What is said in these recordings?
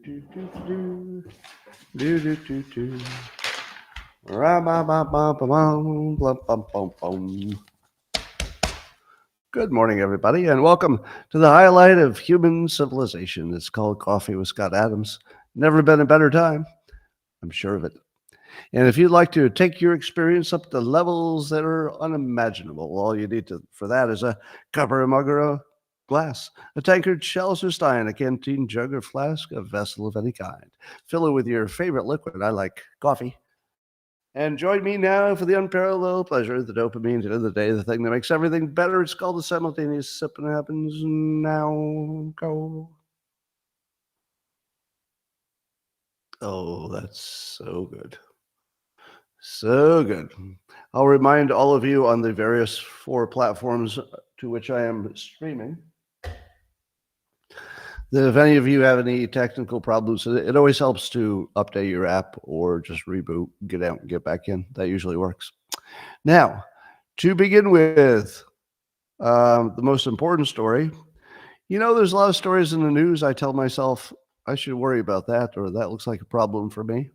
Good morning, everybody, and welcome to the highlight of human civilization. It's called Coffee with Scott Adams. Never been a better time. I'm sure of it. And if you'd like to take your experience up to levels that are unimaginable, all you need for that is a cup or a mug or a glass, a tankard, chalice or stein, a canteen, jug or flask, a vessel of any kind. Fill it with your favorite liquid. I like coffee. And join me now for the unparalleled pleasure, the dopamine, at the end of the day, the thing that makes everything better. It's called the simultaneous sip, and it happens now. Go. Oh, that's so good. So good. I'll remind all of you on the various 4 platforms to which I am streaming that if any of you have any technical problems, it always helps to update your app or just reboot, get out and get back in. That usually works. Now, to begin with, the most important story. You know, there's a lot of stories in the news. I tell myself I should worry about that, or that looks like a problem for me.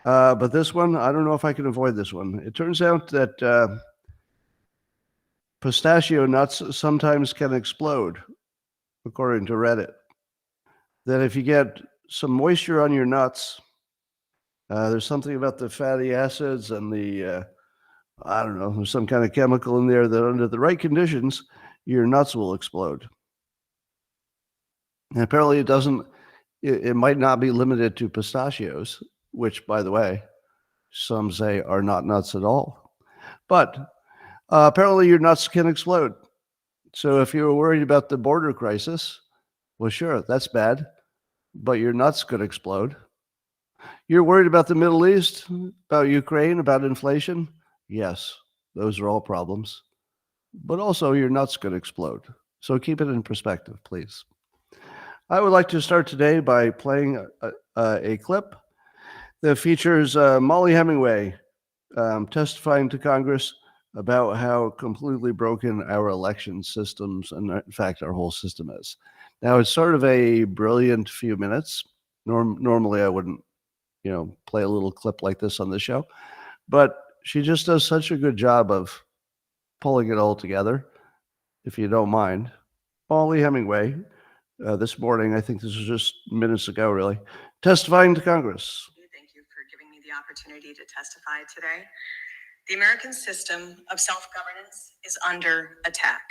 But this one, I don't know if I can avoid this one. It turns out that pistachio nuts sometimes can explode, according to Reddit. That if you get some moisture on your nuts, there's something about the fatty acids and the, I don't know, there's some kind of chemical in there that under the right conditions, your nuts will explode. And apparently it might not be limited to pistachios, which, by the way, some say are not nuts at all. But apparently your nuts can explode. So if you're worried about the border crisis, well, sure, that's bad, but your nuts could explode. You're worried about the Middle East, about Ukraine, about inflation? Yes, those are all problems. But also your nuts could explode. So keep it in perspective, please. I would like to start today by playing a clip that features Molly Hemingway testifying to Congress about how completely broken our election systems and, in fact, our whole system is. Now, it's sort of a brilliant few minutes. Normally, I wouldn't, play a little clip like this on the show, but she just does such a good job of pulling it all together. If you don't mind, Molly Hemingway, this morning, I think this was just minutes ago, really, testifying to Congress. Thank you for giving me the opportunity to testify today. The American system of self-governance is under attack.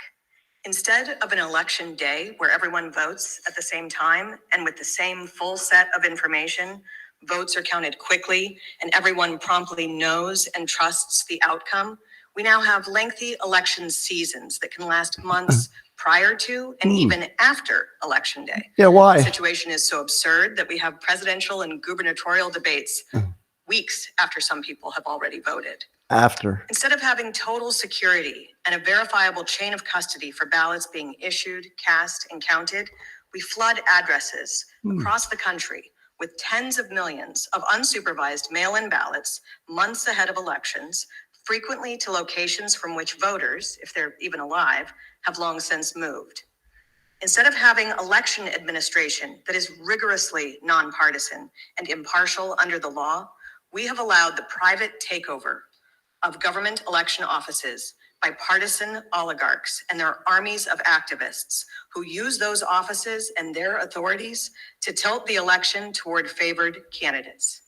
Instead of an election day where everyone votes at the same time and with the same full set of information, votes are counted quickly and everyone promptly knows and trusts the outcome, we now have lengthy election seasons that can last months prior to and even after election day. Yeah, why? The situation is so absurd that we have presidential and gubernatorial debates weeks after some people have already voted. Instead of having total security and a verifiable chain of custody for ballots being issued, cast, and counted, we flood addresses across the country with tens of millions of unsupervised mail-in ballots months ahead of elections, frequently to locations from which voters, if they're even alive, have long since moved. Instead of having election administration that is rigorously nonpartisan and impartial under the law, we have allowed the private takeover of government election offices by partisan oligarchs and their armies of activists who use those offices and their authorities to tilt the election toward favored candidates.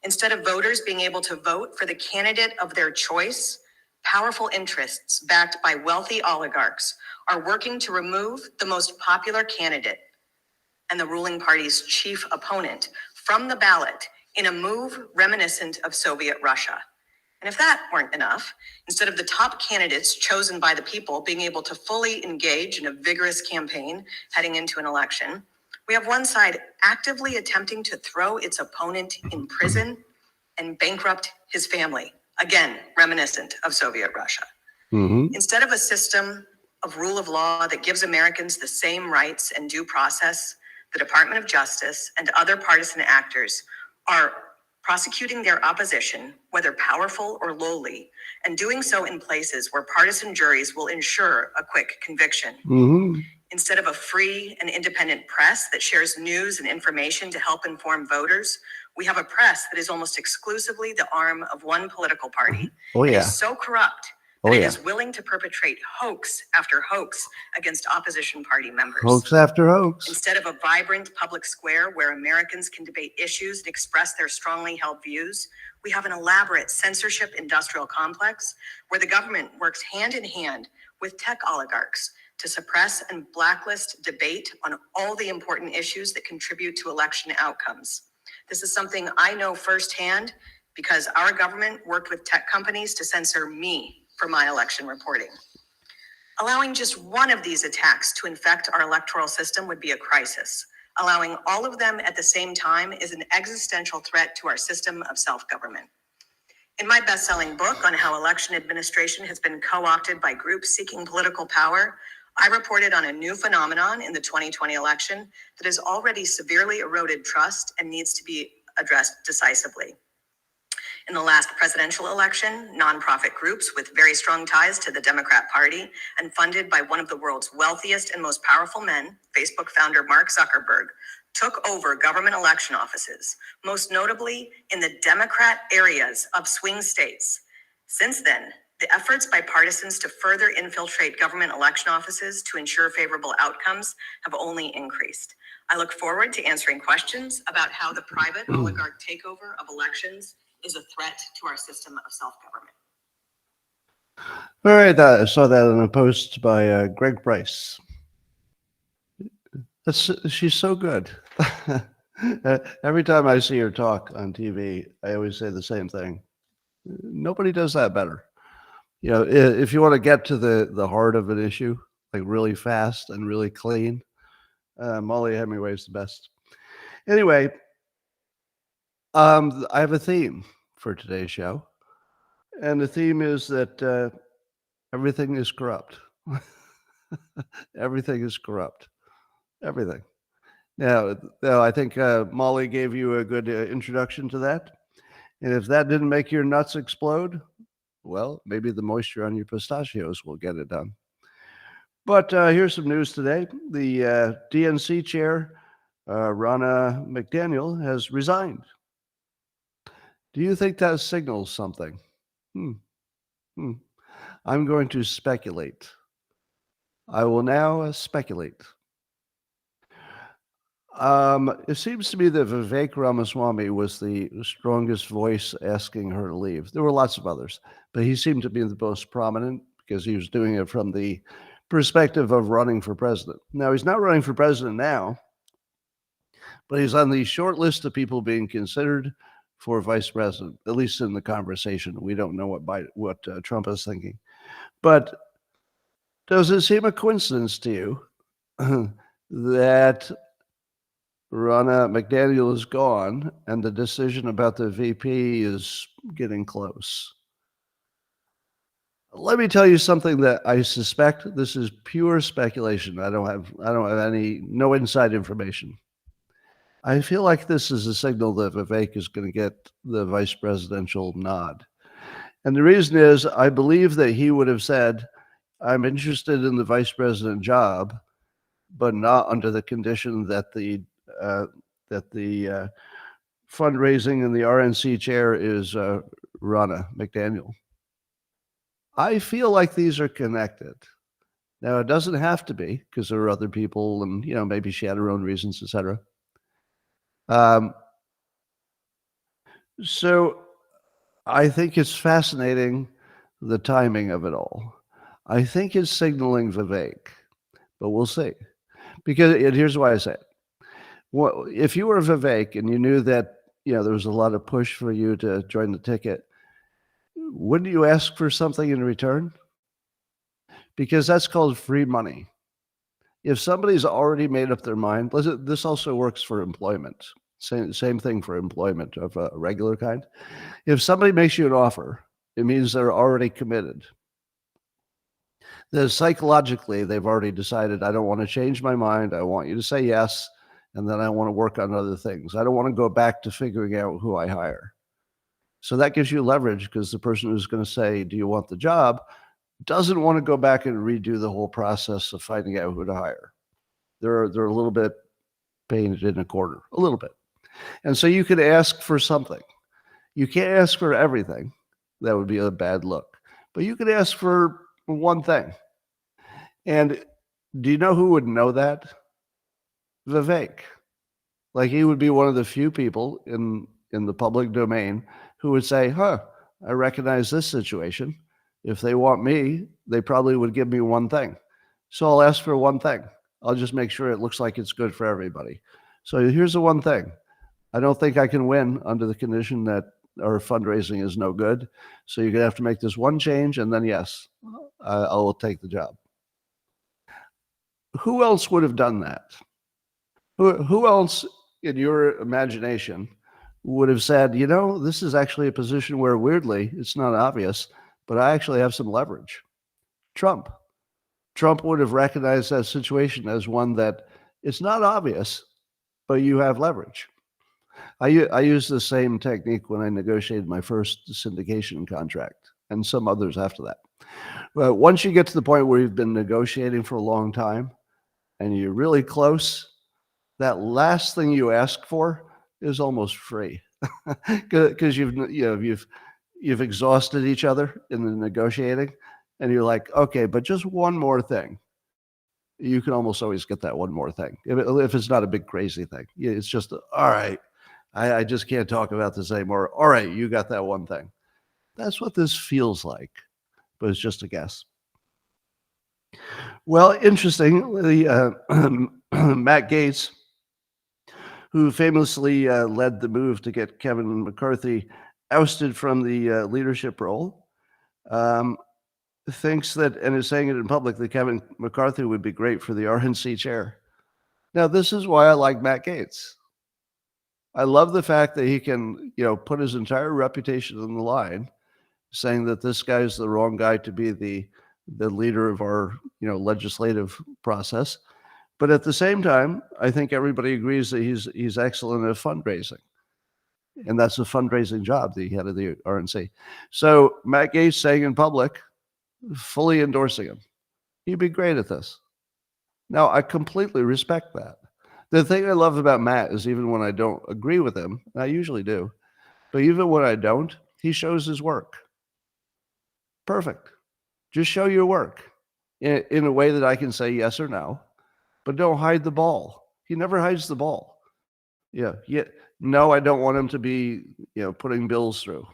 Instead of voters being able to vote for the candidate of their choice, powerful interests backed by wealthy oligarchs are working to remove the most popular candidate and the ruling party's chief opponent from the ballot in a move reminiscent of Soviet Russia. And if that weren't enough, instead of the top candidates chosen by the people being able to fully engage in a vigorous campaign heading into an election, we have one side actively attempting to throw its opponent in prison and bankrupt his family, again, reminiscent of Soviet Russia. Instead of a system of rule of law that gives Americans the same rights and due process, the Department of Justice and other partisan actors are prosecuting their opposition, whether powerful or lowly, and doing so in places where partisan juries will ensure a quick conviction. Instead of a free and independent press that shares news and information to help inform voters, we have a press that is almost exclusively the arm of one political party. Oh, It yeah. is so corrupt that it is willing to perpetrate hoax after hoax against opposition party members. Hoax after hoax. Instead of a vibrant public square where Americans can debate issues and express their strongly held views, we have an elaborate censorship industrial complex where the government works hand in hand with tech oligarchs to suppress and blacklist debate on all the important issues that contribute to election outcomes. This is something I know firsthand because our government worked with tech companies to censor me for my election reporting. Allowing just one of these attacks to infect our electoral system would be a crisis. Allowing all of them at the same time is an existential threat to our system of self-government. In my best-selling book on how election administration has been co-opted by groups seeking political power, I reported on a new phenomenon in the 2020 election that has already severely eroded trust and needs to be addressed decisively. In the last presidential election, nonprofit groups with very strong ties to the Democrat Party and funded by one of the world's wealthiest and most powerful men, Facebook founder Mark Zuckerberg, took over government election offices, most notably in the Democrat areas of swing states. Since then, the efforts by partisans to further infiltrate government election offices to ensure favorable outcomes have only increased. I look forward to answering questions about how the private oligarch takeover of elections is a threat to our system of self-government. All right, I saw that in a post by Greg Bryce. She's so good. Every time I see her talk on TV, I always say the same thing. Nobody does that better. You know, if you want to get to the heart of an issue, like really fast and really clean, Molly Hemingway is the best. Anyway, I have a theme for today's show, and the theme is that everything is corrupt. Everything is corrupt. Everything. Now, I think Molly gave you a good introduction to that, and if that didn't make your nuts explode, well, maybe the moisture on your pistachios will get it done. But here's some news today. The DNC chair, Ronna McDaniel, has resigned. Do you think that signals something? I'm going to speculate. I will now speculate. It seems to me that Vivek Ramaswamy was the strongest voice asking her to leave. There were lots of others, but he seemed to be the most prominent because he was doing it from the perspective of running for president. Now, he's not running for president now, but he's on the short list of people being considered for vice president, at least in the conversation. We don't know what Trump is thinking. But does it seem a coincidence to you that Ronna McDaniel is gone and the decision about the VP is getting close? Let me tell you something that I suspect. This is pure speculation. I don't have no inside information. I feel like this is a signal that Vivek is going to get the vice presidential nod. And the reason is, I believe that he would have said, I'm interested in the vice president job, but not under the condition that the fundraising and the RNC chair is Ronna McDaniel. I feel like these are connected. Now, it doesn't have to be, because there are other people, and maybe she had her own reasons, etc. So I think it's fascinating, the timing of it all. I think it's signaling Vivek, but we'll see. Because here's why I say it. Well, if you were Vivek and you knew that there was a lot of push for you to join the ticket, wouldn't you ask for something in return? Because that's called free money. If somebody's already made up their mind, this also works for employment. Same thing for employment of a regular kind. If somebody makes you an offer, it means they're already committed. That psychologically, they've already decided, I don't want to change my mind. I want you to say yes, and then I want to work on other things. I don't want to go back to figuring out who I hire. So that gives you leverage, because the person who's going to say, do you want the job, doesn't want to go back and redo the whole process of finding out who to hire. They're a little bit painted in a corner, a little bit. And so you could ask for something. You can't ask for everything. That would be a bad look. But you could ask for one thing. And do you know who would know that? Vivek. Like, he would be one of the few people in the public domain who would say, I recognize this situation. If they want me, they probably would give me one thing. So I'll ask for one thing. I'll just make sure it looks like it's good for everybody. So here's the one thing. I don't think I can win under the condition that our fundraising is no good. So you're going to have to make this one change, and then yes, I will take the job. Who else would have done that? Who else in your imagination would have said, this is actually a position where, weirdly, it's not obvious, but I actually have some leverage? Trump. Trump would have recognized that situation as one that it's not obvious, but you have leverage. I used the same technique when I negotiated my first syndication contract, and some others after that. But once you get to the point where you've been negotiating for a long time and you're really close, that last thing you ask for is almost free, because you've exhausted each other in the negotiating, and you're like, okay, but just one more thing. You can almost always get that one more thing if it's not a big crazy thing. It's just all right. I just can't talk about this anymore. All right, you got that one thing. That's what this feels like, but it's just a guess. Well, interestingly, Matt Gaetz, who famously led the move to get Kevin McCarthy ousted from the leadership role, thinks that, and is saying it in public, that Kevin McCarthy would be great for the RNC chair. Now, this is why I like Matt Gaetz. I love the fact that he can, put his entire reputation on the line, saying that this guy's the wrong guy to be the leader of our, legislative process. But at the same time, I think everybody agrees that he's excellent at fundraising. And that's a fundraising job, the head of the RNC. So Matt Gaetz saying in public, fully endorsing him. He'd be great at this. Now, I completely respect that. The thing I love about Matt is, even when I don't agree with him, and I usually do, but even when I don't, he shows his work. Perfect. Just show your work in a way that I can say yes or no, but don't hide the ball. He never hides the ball. No, I don't want him to be, putting bills through.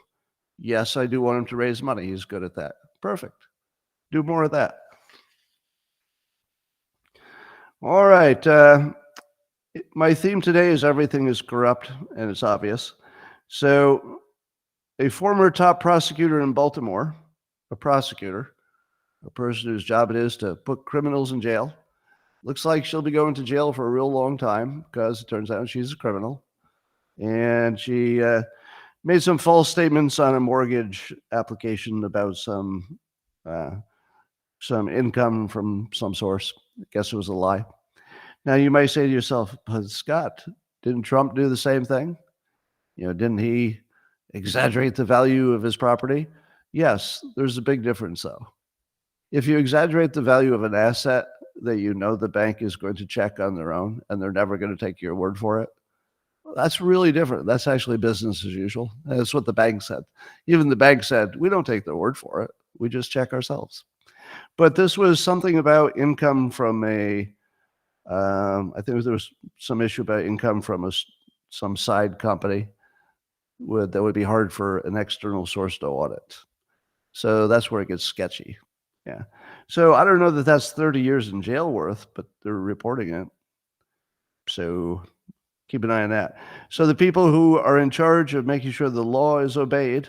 Yes, I do want him to raise money. He's good at that. Perfect. Do more of that. All right. My theme today is everything is corrupt, and it's obvious. So a former top prosecutor in Baltimore, a prosecutor, a person whose job it is to put criminals in jail, looks like she'll be going to jail for a real long time, because it turns out she's a criminal. And she made some false statements on a mortgage application about some income from some source. I guess it was a lie. Now, you might say to yourself, but Scott, didn't Trump do the same thing? Didn't he exaggerate the value of his property? Yes, there's a big difference, though. If you exaggerate the value of an asset that the bank is going to check on their own, and they're never going to take your word for it, that's really different. That's actually business as usual. That's what the bank said. Even the bank said, we don't take their word for it. We just check ourselves. But this was something about income from I think there was some issue about income from some side company that would be hard for an external source to audit. So that's where it gets sketchy. Yeah. So I don't know that that's 30 years in jail worth, but they're reporting it. So keep an eye on that. So the people who are in charge of making sure the law is obeyed,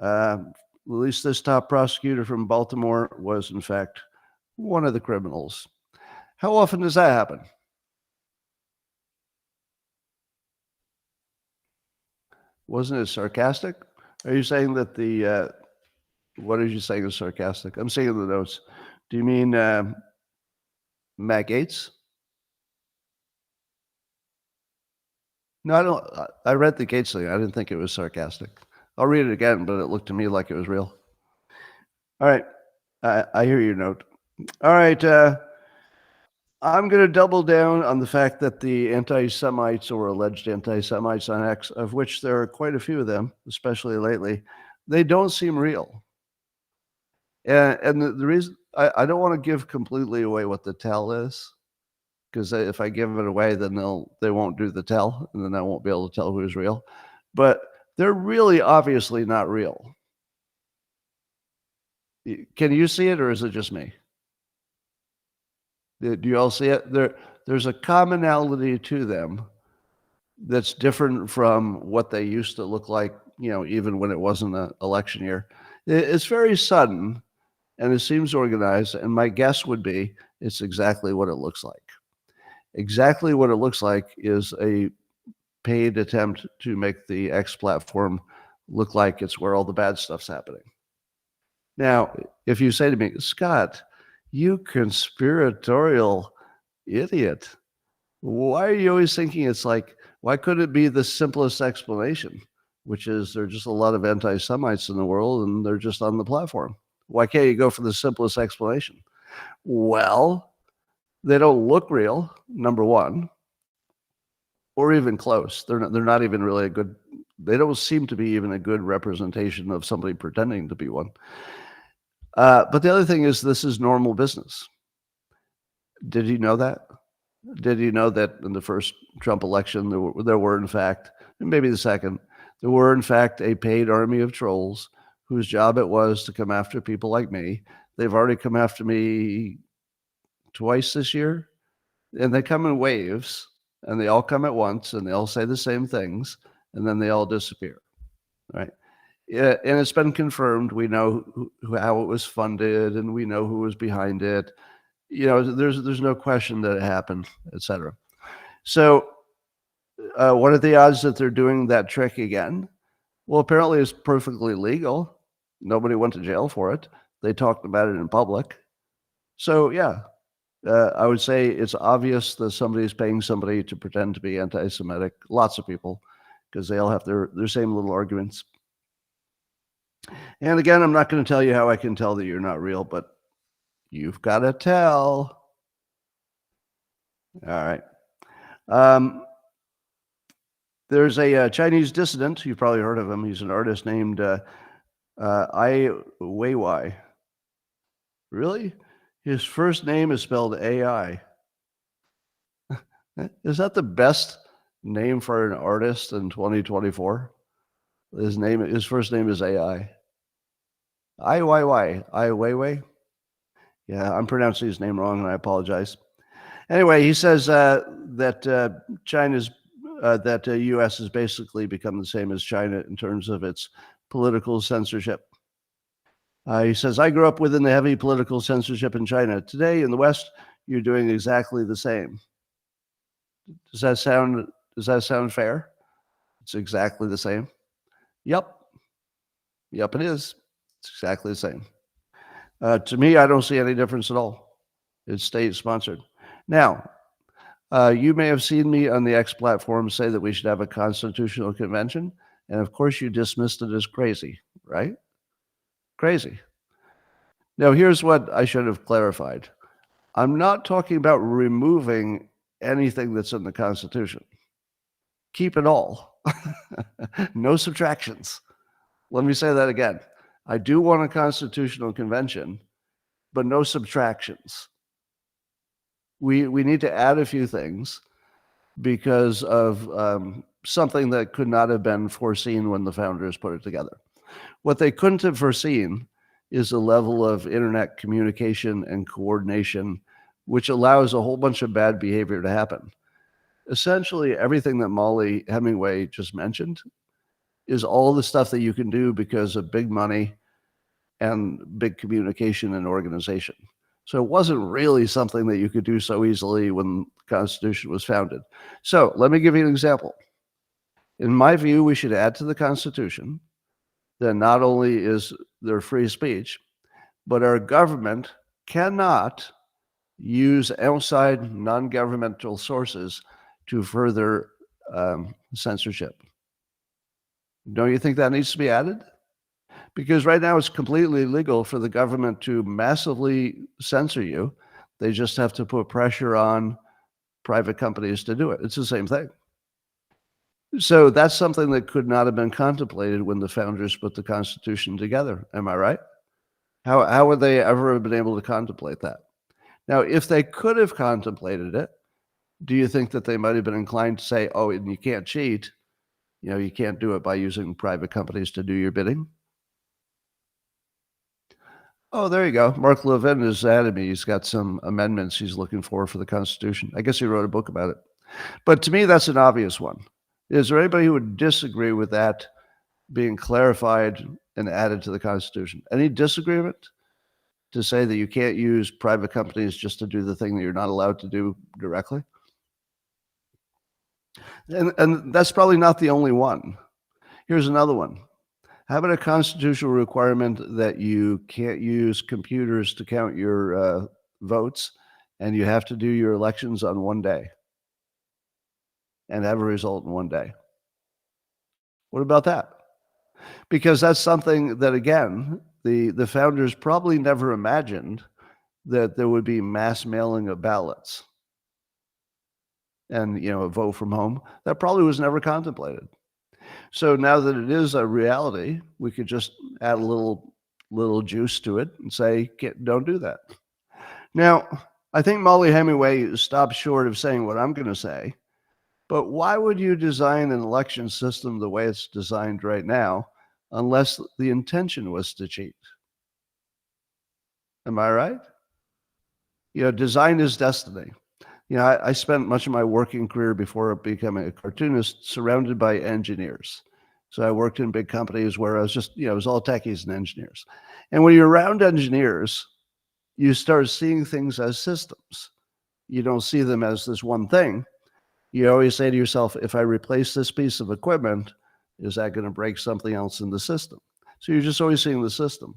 at least this top prosecutor from Baltimore was, in fact, one of the criminals. How often does that happen? Wasn't it sarcastic? Are you saying that what are you saying is sarcastic? I'm seeing the notes. Do you mean Matt Gaetz? No, I don't. I read the Gaetz thing. I didn't think it was sarcastic. I'll read it again, but it looked to me like it was real. All right. I hear your note. All right. I'm going to double down on the fact that the anti-Semites or alleged anti-Semites on X, of which there are quite a few of them, especially lately, they don't seem real. And the reason I don't want to give completely away what the tell is, because if I give it away, then they won't do the tell, and then I won't be able to tell who's real. But they're really obviously not real. Can you see it, or is it just me? Do you all see it? There's a commonality to them that's different from what they used to look like, even when it wasn't an election year. It's very sudden, and it seems organized, and my guess would be it's exactly what it looks like. Exactly what it looks like is a paid attempt to make the X platform look like it's where all the bad stuff's happening. Now, if you say to me, Scott, you conspiratorial idiot, why are you always thinking it's like, why couldn't it be the simplest explanation, which is there are just a lot of anti-Semites in the world and they're just on the platform? Why can't you go for the simplest explanation? Well, they don't look real, number one, or even close. They're not even really they don't seem to be even a good representation of somebody pretending to be one. But the other thing is, this is normal business. Did you know that? Did you know that in the first Trump election, there were in fact, and maybe the second, there were in fact a paid army of trolls whose job it was to come after people like me. They've already come after me twice this year, and they come in waves, and they all come at once, and they all say the same things, and then they all disappear, right? Yeah, and it's been confirmed. We know how it was funded, and we know who was behind it. There's no question that it happened, etc. So, what are the odds that they're doing that trick again? Well, apparently it's perfectly legal. Nobody went to jail for it. They talked about it in public. So, yeah, I would say it's obvious that somebody's paying somebody to pretend to be anti-Semitic. Lots of people, because they all have their same little arguments. And again, I'm not going to tell you how I can tell that you're not real, but you've got to tell. All right. There's a Chinese dissident. You've probably heard of him. He's an artist named Ai Weiwei. Really? His first name is spelled AI. Is that the best name for an artist in 2024? His first name is AI. Ai Weiwei. Yeah, I'm pronouncing his name wrong, and I apologize. Anyway, he says that the U.S. has basically become the same as China in terms of its political censorship. He says, I grew up within the heavy political censorship in China. Today in the West, you're doing exactly the same. Does that sound fair? It's exactly the same. Yep, it is. It's exactly the same. To me, I don't see any difference at all. It's state-sponsored. Now, you may have seen me on the X platform say that we should have a constitutional convention, and of course you dismissed it as crazy, right? Crazy. Now, here's what I should have clarified. I'm not talking about removing anything that's in the Constitution. Keep it all. No subtractions. Let me say that again. I do want a constitutional convention, but no subtractions. We need to add a few things because of something that could not have been foreseen when the founders put it together. What they couldn't have foreseen is a level of internet communication and coordination, which allows a whole bunch of bad behavior to happen. Essentially, everything that Molly Hemingway just mentioned is all the stuff that you can do because of big money and big communication and organization. So it wasn't really something that you could do so easily when the Constitution was founded. So let me give you an example. In my view, we should add to the Constitution that not only is there free speech, but our government cannot use outside non-governmental sources to further censorship. Don't you think that needs to be added? Because right now it's completely legal for the government to massively censor you. They just have to put pressure on private companies to do it. It's the same thing. So that's something that could not have been contemplated when the founders put the Constitution together. Am I right? How would they ever have been able to contemplate that? Now, if they could have contemplated it, do you think that they might have been inclined to say, oh, and you can't cheat, you can't do it by using private companies to do your bidding? Oh, there you go. Mark Levin is ahead of me. He's got some amendments he's looking for the Constitution. I guess he wrote a book about it. But to me, that's an obvious one. Is there anybody who would disagree with that being clarified and added to the Constitution? Any disagreement to say that you can't use private companies just to do the thing that you're not allowed to do directly? And that's probably not the only one. Here's another one. How about a constitutional requirement that you can't use computers to count your votes, and you have to do your elections on one day and have a result in one day? What about that? Because that's something that, again, the founders probably never imagined that there would be mass mailing of ballots and, a vote from home. That probably was never contemplated. So now that it is a reality, we could just add a little juice to it and say, don't do that. Now, I think Molly Hemingway stopped short of saying what I'm going to say, but why would you design an election system the way it's designed right now unless the intention was to cheat? Am I right? Design is destiny. I spent much of my working career before becoming a cartoonist surrounded by engineers. So I worked in big companies where I was just, it was all techies and engineers. And when you're around engineers, you start seeing things as systems. You don't see them as this one thing. You always say to yourself, if I replace this piece of equipment, is that going to break something else in the system? So you're just always seeing the system.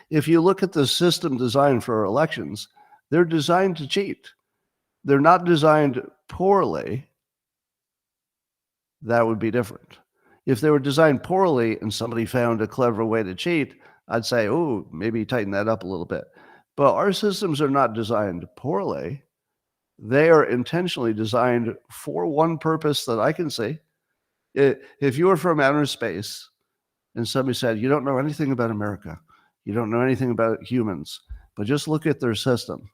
If you look at the system designed for elections, they're designed to cheat. They're not designed poorly. That would be different. If they were designed poorly and somebody found a clever way to cheat, I'd say, oh, maybe tighten that up a little bit. But our systems are not designed poorly. They are intentionally designed for one purpose that I can see. If you were from outer space and somebody said, you don't know anything about America, you don't know anything about humans, but just look at their system.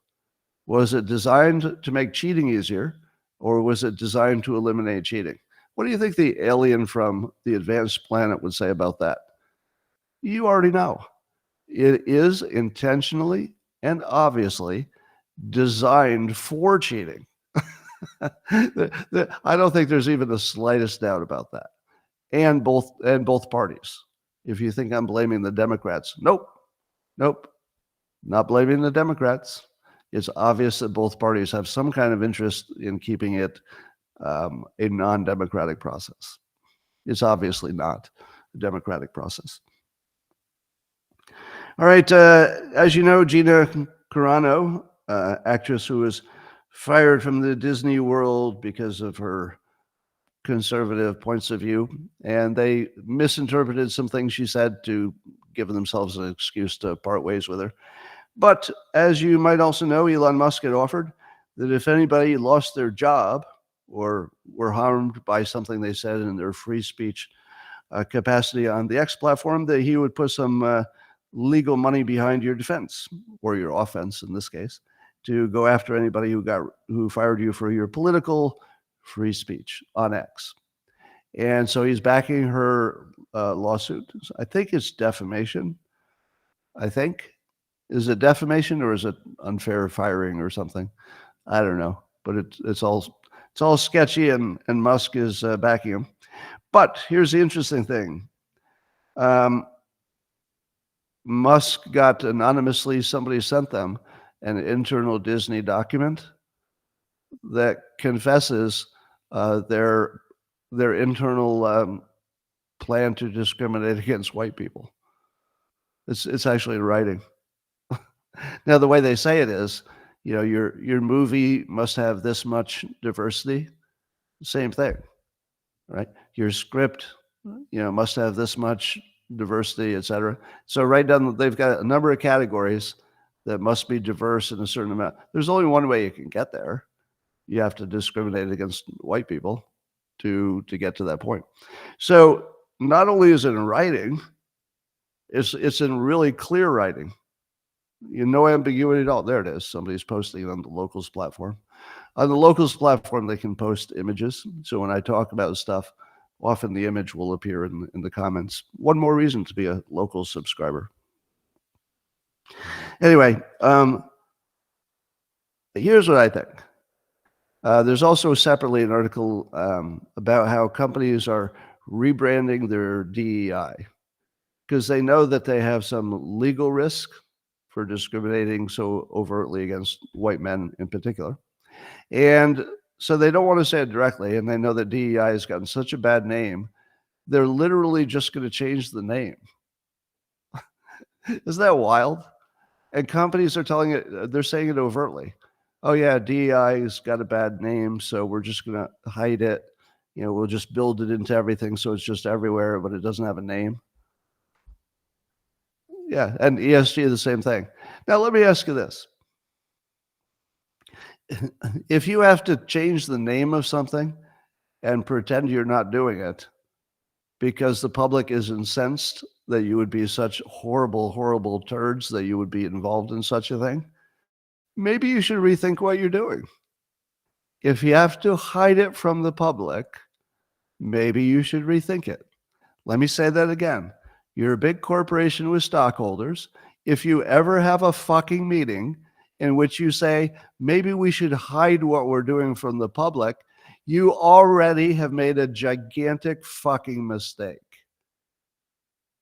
Was it designed to make cheating easier, or was it designed to eliminate cheating? What do you think the alien from the advanced planet would say about that? You already know. It is intentionally and obviously designed for cheating. I don't think there's even the slightest doubt about that. And both parties. If you think I'm blaming the Democrats, nope, not blaming the Democrats. It's obvious that both parties have some kind of interest in keeping it a non-democratic process. It's obviously not a democratic process. All right, as you know, Gina Carano, actress who was fired from the Disney World because of her conservative points of view, and they misinterpreted some things she said to give themselves an excuse to part ways with her. But as you might also know, Elon Musk had offered that if anybody lost their job or were harmed by something they said in their free speech capacity on the X platform, that he would put some legal money behind your defense, or your offense in this case, to go after anybody who fired you for your political free speech on X. And so he's backing her lawsuit. I think it's defamation. I think. Is it defamation or is it unfair firing or something? I don't know. But it's all sketchy, and Musk is backing him. But here's the interesting thing. Musk got anonymously, somebody sent them an internal Disney document that confesses their internal plan to discriminate against white people. It's actually in writing. Now, the way they say it is, your movie must have this much diversity. Same thing, right? Your script, must have this much diversity, et cetera. So right down, they've got a number of categories that must be diverse in a certain amount. There's only one way you can get there. You have to discriminate against white people to get to that point. So not only is it in writing, it's in really clear writing. No ambiguity at all. There it is. Somebody's posting it on the Locals platform. On the Locals platform, they can post images. So when I talk about stuff, often the image will appear in the comments. One more reason to be a Locals subscriber. Anyway, here's what I think. There's also separately an article about how companies are rebranding their DEI because they know that they have some legal risk for discriminating so overtly against white men in particular. And so they don't want to say it directly, and they know that DEI has gotten such a bad name, they're literally just going to change the name. Isn't that wild? And companies are telling it, they're saying it overtly. Oh yeah, DEI has got a bad name, so we're just going to hide it. We'll just build it into everything so it's just everywhere, but it doesn't have a name. Yeah, and ESG, the same thing. Now, let me ask you this. If you have to change the name of something and pretend you're not doing it because the public is incensed that you would be such horrible, horrible turds that you would be involved in such a thing, maybe you should rethink what you're doing. If you have to hide it from the public, maybe you should rethink it. Let me say that again. You're a big corporation with stockholders. If you ever have a fucking meeting in which you say, maybe we should hide what we're doing from the public, you already have made a gigantic fucking mistake.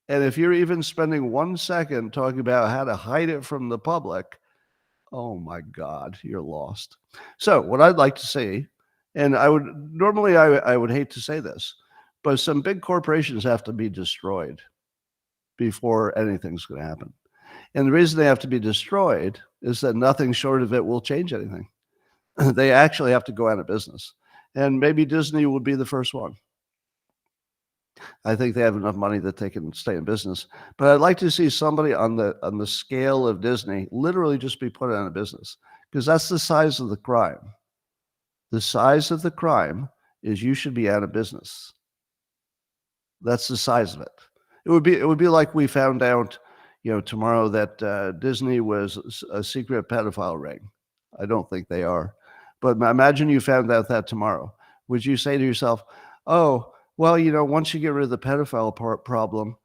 And if you're even spending 1 second talking about how to hide it from the public, oh my God, you're lost. So what I'd like to see, and I would hate to say this, but some big corporations have to be destroyed before anything's going to happen. And the reason they have to be destroyed is that nothing short of it will change anything. They actually have to go out of business. And maybe Disney would be the first one. I think they have enough money that they can stay in business. But I'd like to see somebody on the scale of Disney literally just be put out of business, because that's the size of the crime. The size of the crime is you should be out of business. That's the size of it. It would be like we found out, tomorrow that Disney was a secret pedophile ring. I don't think they are, but imagine you found out that tomorrow. Would you say to yourself, "Oh, well, once you get rid of the pedophile problem,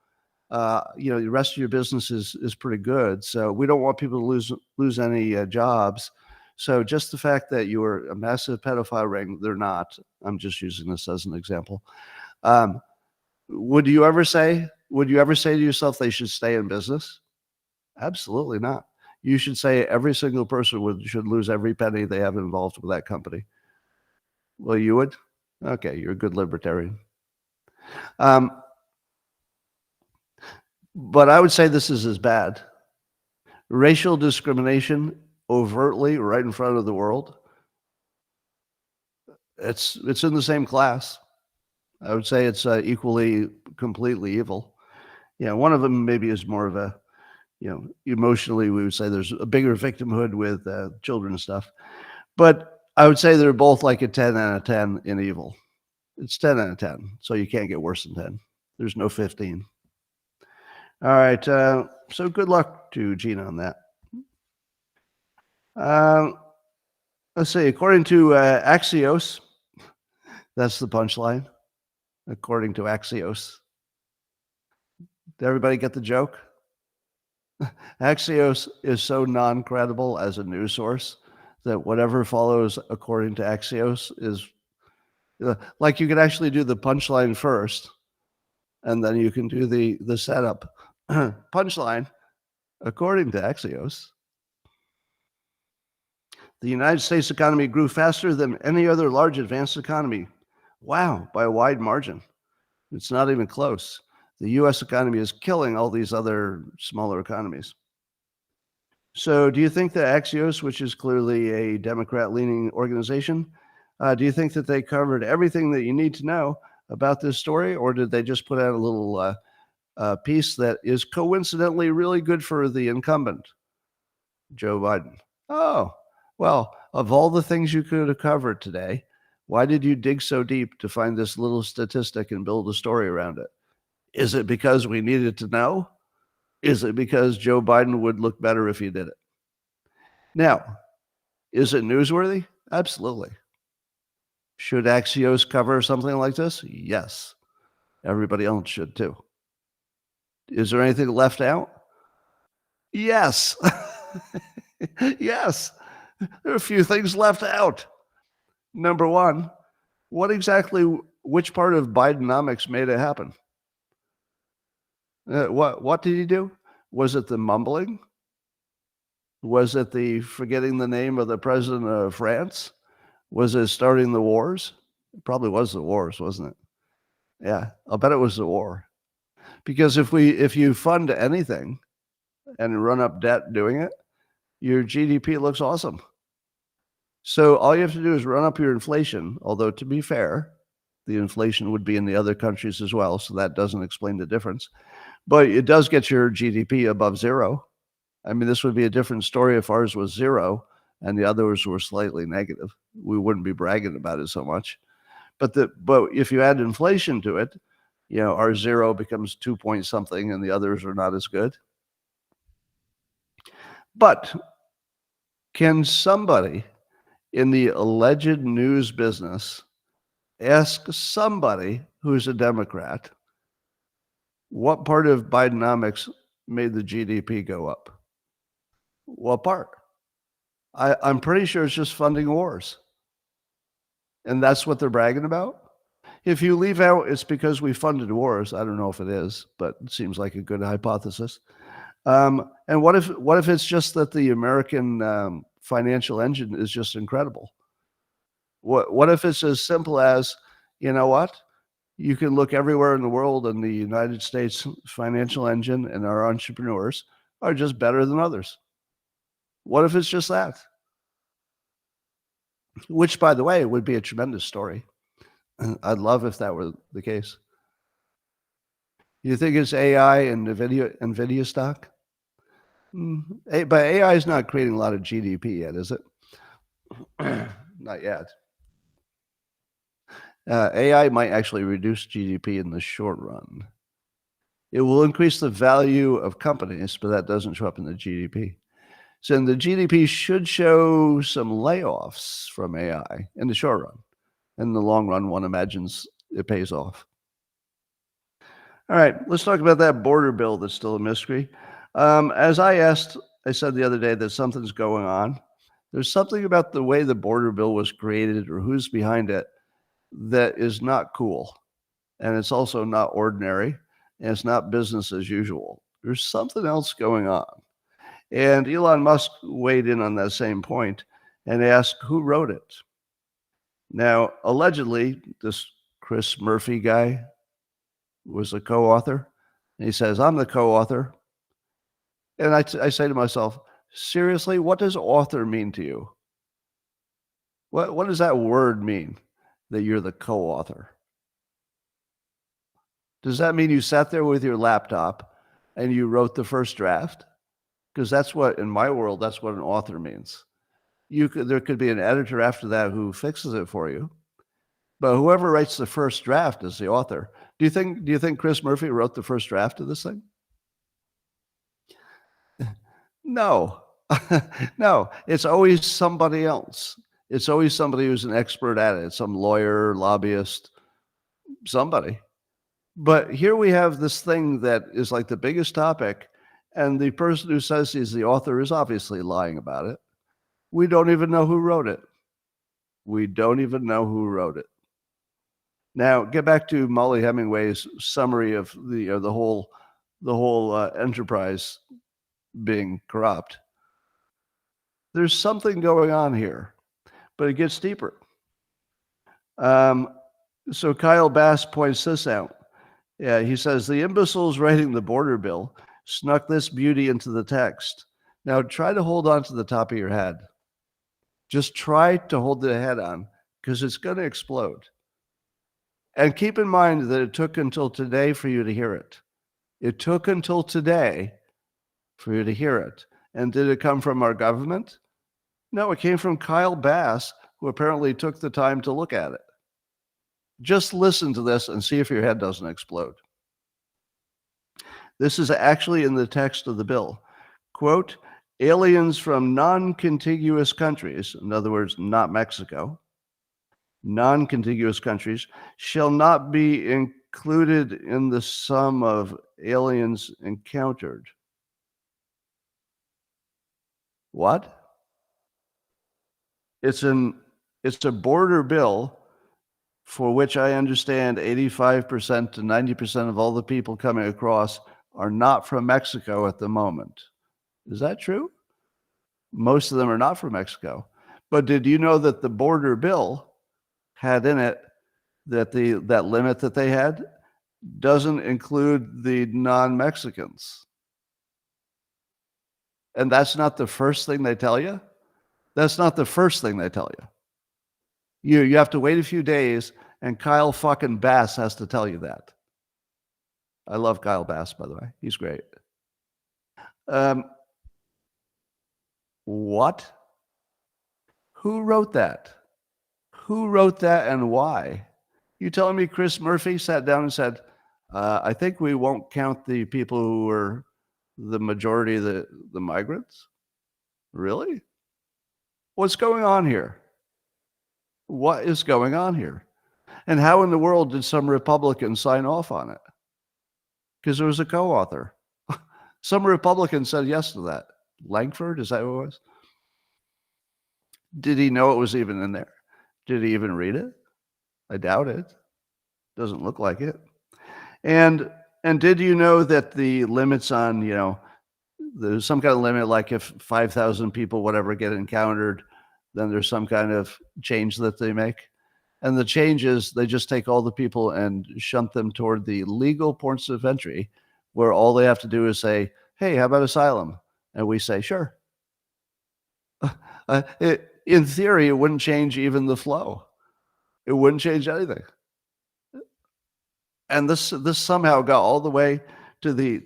the rest of your business is pretty good. So we don't want people to lose any jobs. So just the fact that you were a massive pedophile ring, they're not." I'm just using this as an example. Would you ever say to yourself they should stay in business? Absolutely not. You should say every single person should lose every penny they have involved with that company. Well, you would? Okay, you're a good libertarian. But I would say this is as bad. Racial discrimination overtly right in front of the world. It's in the same class. I would say it's equally, completely evil. One of them maybe is more of a, emotionally, we would say there's a bigger victimhood with children and stuff. But I would say they're both like a 10 out of 10 in evil. It's 10 out of 10, so you can't get worse than 10. There's no 15. All right, so good luck to Gina on that. Let's see, according to Axios, that's the punchline. According to Axios. Did everybody get the joke? Axios is so non-credible as a news source that whatever follows according to Axios is like you could actually do the punchline first, and then you can do the setup. Punchline, according to Axios. The United States economy grew faster than any other large advanced economy. Wow, by a wide margin. It's not even close. The U.S. economy is killing all these other smaller economies. So do you think that Axios, which is clearly a Democrat-leaning organization, do you think that they covered everything that you need to know about this story, or did they just put out a little piece that is coincidentally really good for the incumbent? Joe Biden. Oh, well, of all the things you could have covered today, why did you dig so deep to find this little statistic and build a story around it? Is it because we needed to know? Is it because Joe Biden would look better if he did it? Now, is it newsworthy? Absolutely. Should Axios cover something like this? Yes. Everybody else should too. Is there anything left out? Yes. Yes. There are a few things left out. Number one, which part of Bidenomics made it happen? What did he do? Was it the mumbling? Was it the forgetting the name of the president of France? Was it starting the wars? It probably was the wars, wasn't it? Yeah, I'll bet it was the war. Because if you fund anything and run up debt doing it, your GDP looks awesome. So all you have to do is run up your inflation, although to be fair, the inflation would be in the other countries as well, so that doesn't explain the difference. But it does get your GDP above zero. I mean, this would be a different story if ours was zero and the others were slightly negative. We wouldn't be bragging about it so much. But if you add inflation to it, our zero becomes 2 point something and the others are not as good. But can somebody in the alleged news business ask somebody who's a Democrat what part of Bidenomics made the GDP go up? What part? I'm pretty sure it's just funding wars. And that's what they're bragging about. If you leave out it's because we funded wars, I don't know if it is, but it seems like a good hypothesis. And what if it's just that the American financial engine is just incredible? What if it's as simple as, you know what? You can look everywhere in the world and the United States financial engine and our entrepreneurs are just better than others. What if it's just that? Which, by the way, would be a tremendous story. I'd love if that were the case. You think it's AI and NVIDIA stock? But AI is not creating a lot of GDP yet, is it? Not yet. AI might actually reduce GDP in the short run. It will increase the value of companies, but that doesn't show up in the GDP. So the GDP should show some layoffs from AI in the short run. In the long run, one imagines it pays off. All right, let's talk about that border bill that's still a mystery. As I said the other day that something's going on. There's something about the way the border bill was created or who's behind it that is not cool. And it's also not ordinary. And it's not business as usual. There's something else going on. And Elon Musk weighed in on that same point and asked who wrote it. Now, allegedly, this Chris Murphy guy was a co-author. And he says, I'm the co-author. And I say to myself, seriously, what does author mean to you? What does that word mean, that you're the co-author? Does that mean you sat there with your laptop and you wrote the first draft? Because that's what, in my world, that's what an author means. There could be an editor after that who fixes it for you. But whoever writes the first draft is the author. Do you think Chris Murphy wrote the first draft of this thing? No. No, it's always somebody else. It's always somebody who's an expert at it, some lawyer, lobbyist, somebody. But here we have this thing that is like the biggest topic, and the person who says he's the author is obviously lying about it. We don't even know who wrote it. We don't even know who wrote it. Now, get back to Molly Hemingway's summary of the whole enterprise being corrupt. There's something going on here, but it gets deeper. So Kyle Bass points this out. Yeah, he says, the imbeciles writing the border bill snuck this beauty into the text. Now try to hold on to the top of your head. Just try to hold the head on, because it's going to explode. And keep in mind that it took until today for you to hear it. It took until today for you to hear it. And did it come from our government? No, it came from Kyle Bass, who apparently took the time to look at it. Just listen to this and see if your head doesn't explode. This is actually in the text of the bill. Quote, aliens from non-contiguous countries, in other words, not Mexico, non-contiguous countries, shall not be included in the sum of aliens encountered. What? It's a border bill for which I understand 85% to 90% of all the people coming across are not from Mexico at the moment. Is that true? Most of them are not from Mexico. But did you know that the border bill had in it that that limit that they had doesn't include the non-Mexicans? And that's not the first thing they tell you? That's not the first thing they tell you. You have to wait a few days, and Kyle fucking Bass has to tell you that. I love Kyle Bass, by the way. He's great. What? Who wrote that? Who wrote that and why? You telling me Chris Murphy sat down and said, I think we won't count the people who were the majority of the migrants? Really? What's going on here? What is going on here? And how in the world did some Republicans sign off on it? Because there was a co-author. Some Republican said yes to that. Langford, is that who it was? Did he know it was even in there? Did he even read it? I doubt it. Doesn't look like it. And did you know that the limits on, there's some kind of limit, like if 5,000 people, whatever, get encountered, then there's some kind of change that they make. And the change is they just take all the people and shunt them toward the legal ports of entry, where all they have to do is say, hey, how about asylum? And we say, sure. In theory, it wouldn't change even the flow. It wouldn't change anything. And this somehow got all the way to the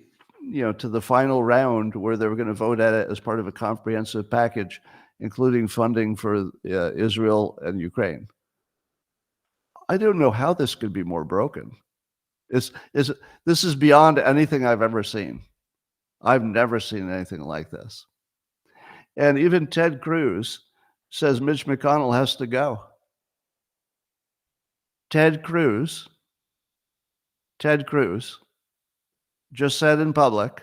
final round where they were going to vote at it as part of a comprehensive package, including funding for Israel and Ukraine. I don't know how this could be more broken. This is beyond anything I've ever seen. I've never seen anything like this. And even Ted Cruz says Mitch McConnell has to go. Ted Cruz just said in public,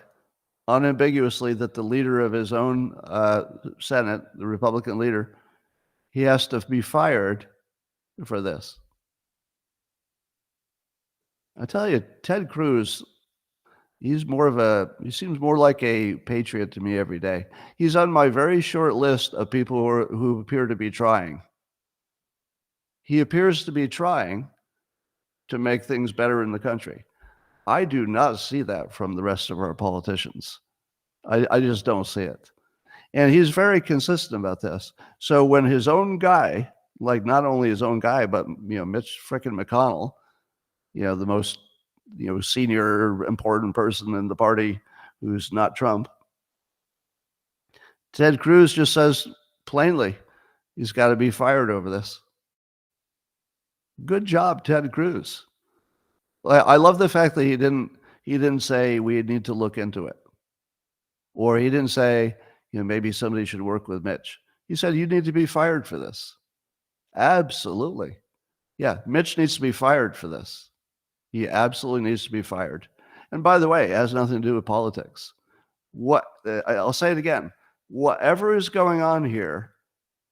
unambiguously, that the leader of his own Senate, the Republican leader, he has to be fired for this. I tell you, Ted Cruz, he seems more like a patriot to me every day. He's on my very short list of people who appear to be trying. He appears to be trying to make things better in the country. I do not see that from the rest of our politicians. I just don't see it. And he's very consistent about this. So when his own guy, like not only his own guy, but Mitch frickin' McConnell, the most senior important person in the party who's not Trump, Ted Cruz just says plainly he's got to be fired over this. Good job, Ted Cruz. I love the fact that he didn't say we need to look into it, or he didn't say maybe somebody should work with Mitch. He said you need to be fired for this. Absolutely, yeah. Mitch needs to be fired for this. He absolutely needs to be fired. And by the way, it has nothing to do with politics. I'll say it again. Whatever is going on here,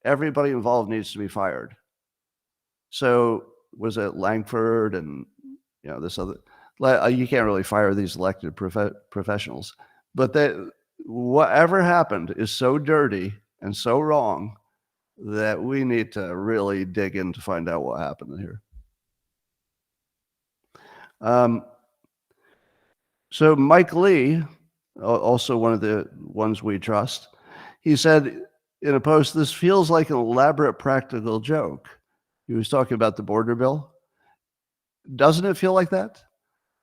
everybody involved needs to be fired. So was it Langford and this other? You can't really fire these elected professionals, but whatever happened is so dirty and so wrong that we need to really dig in to find out what happened here. So Mike Lee, also one of the ones we trust, he said in a post, this feels like an elaborate practical joke. He was talking about the border bill. Doesn't it feel like that?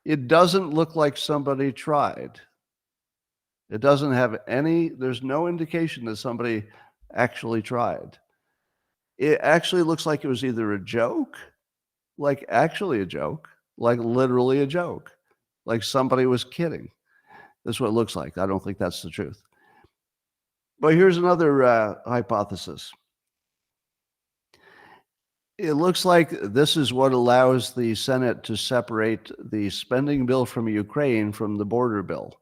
It doesn't look like somebody tried. It doesn't have there's no indication that somebody actually tried. It actually looks like it was either a joke, like actually a joke, like literally a joke, like somebody was kidding. That's what it looks like. I don't think that's the truth. But here's another hypothesis. It looks like this is what allows the Senate to separate the spending bill from Ukraine from the border bill.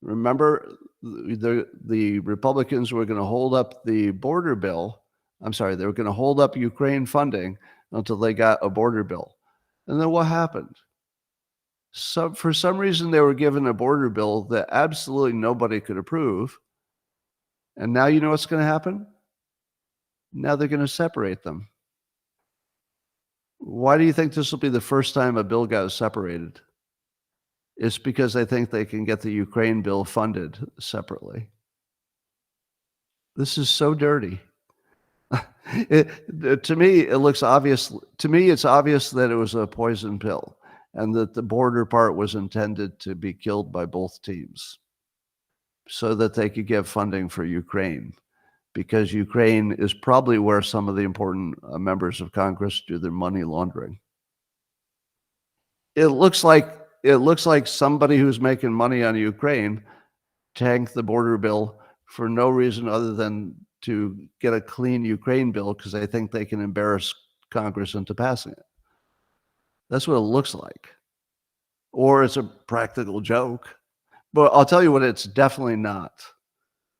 Remember, the Republicans were going to hold up the border bill. I'm sorry, they were going to hold up Ukraine funding until they got a border bill. And then what happened? So for some reason, they were given a border bill that absolutely nobody could approve. And now you know what's going to happen? Now they're going to separate them. Why do you think this will be the first time a bill got separated? It's because they think they can get the Ukraine bill funded separately. This is so dirty. To me, it looks obvious. To me, it's obvious that it was a poison pill and that the border part was intended to be killed by both teams so that they could get funding for Ukraine, because Ukraine is probably where some of the important members of Congress do their money laundering. It looks like somebody who's making money on Ukraine tanked the border bill for no reason other than to get a clean Ukraine bill because they think they can embarrass Congress into passing it. That's what it looks like. Or it's a practical joke. But I'll tell you what it's definitely not.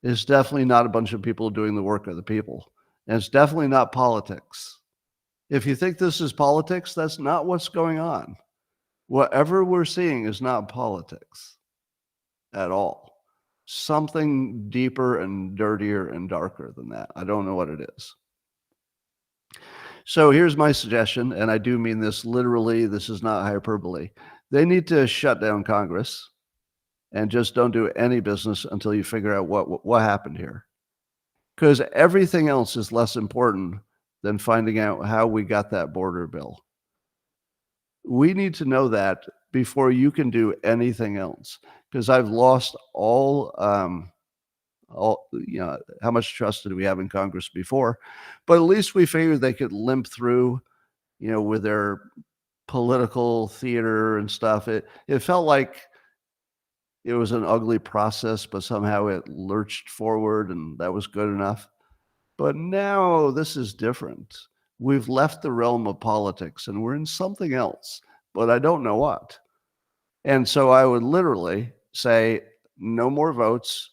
It's definitely not a bunch of people doing the work of the people. And it's definitely not politics. If you think this is politics, that's not what's going on. Whatever we're seeing is not politics at all. Something deeper and dirtier and darker than that. I don't know what it is. So here's my suggestion, and I do mean this literally. This is not hyperbole. They need to shut down Congress and just don't do any business until you figure out what happened here. Because everything else is less important than finding out how we got that border bill. We need to know that before you can do anything else. Because I've lost all, you know, how much trust did we have in Congress before? But at least we figured they could limp through, you know, with their political theater and stuff. It felt like it was an ugly process, but somehow it lurched forward and that was good enough. But now this is different. We've left the realm of politics and we're in something else, but I don't know what. And so I would literally say, no more votes.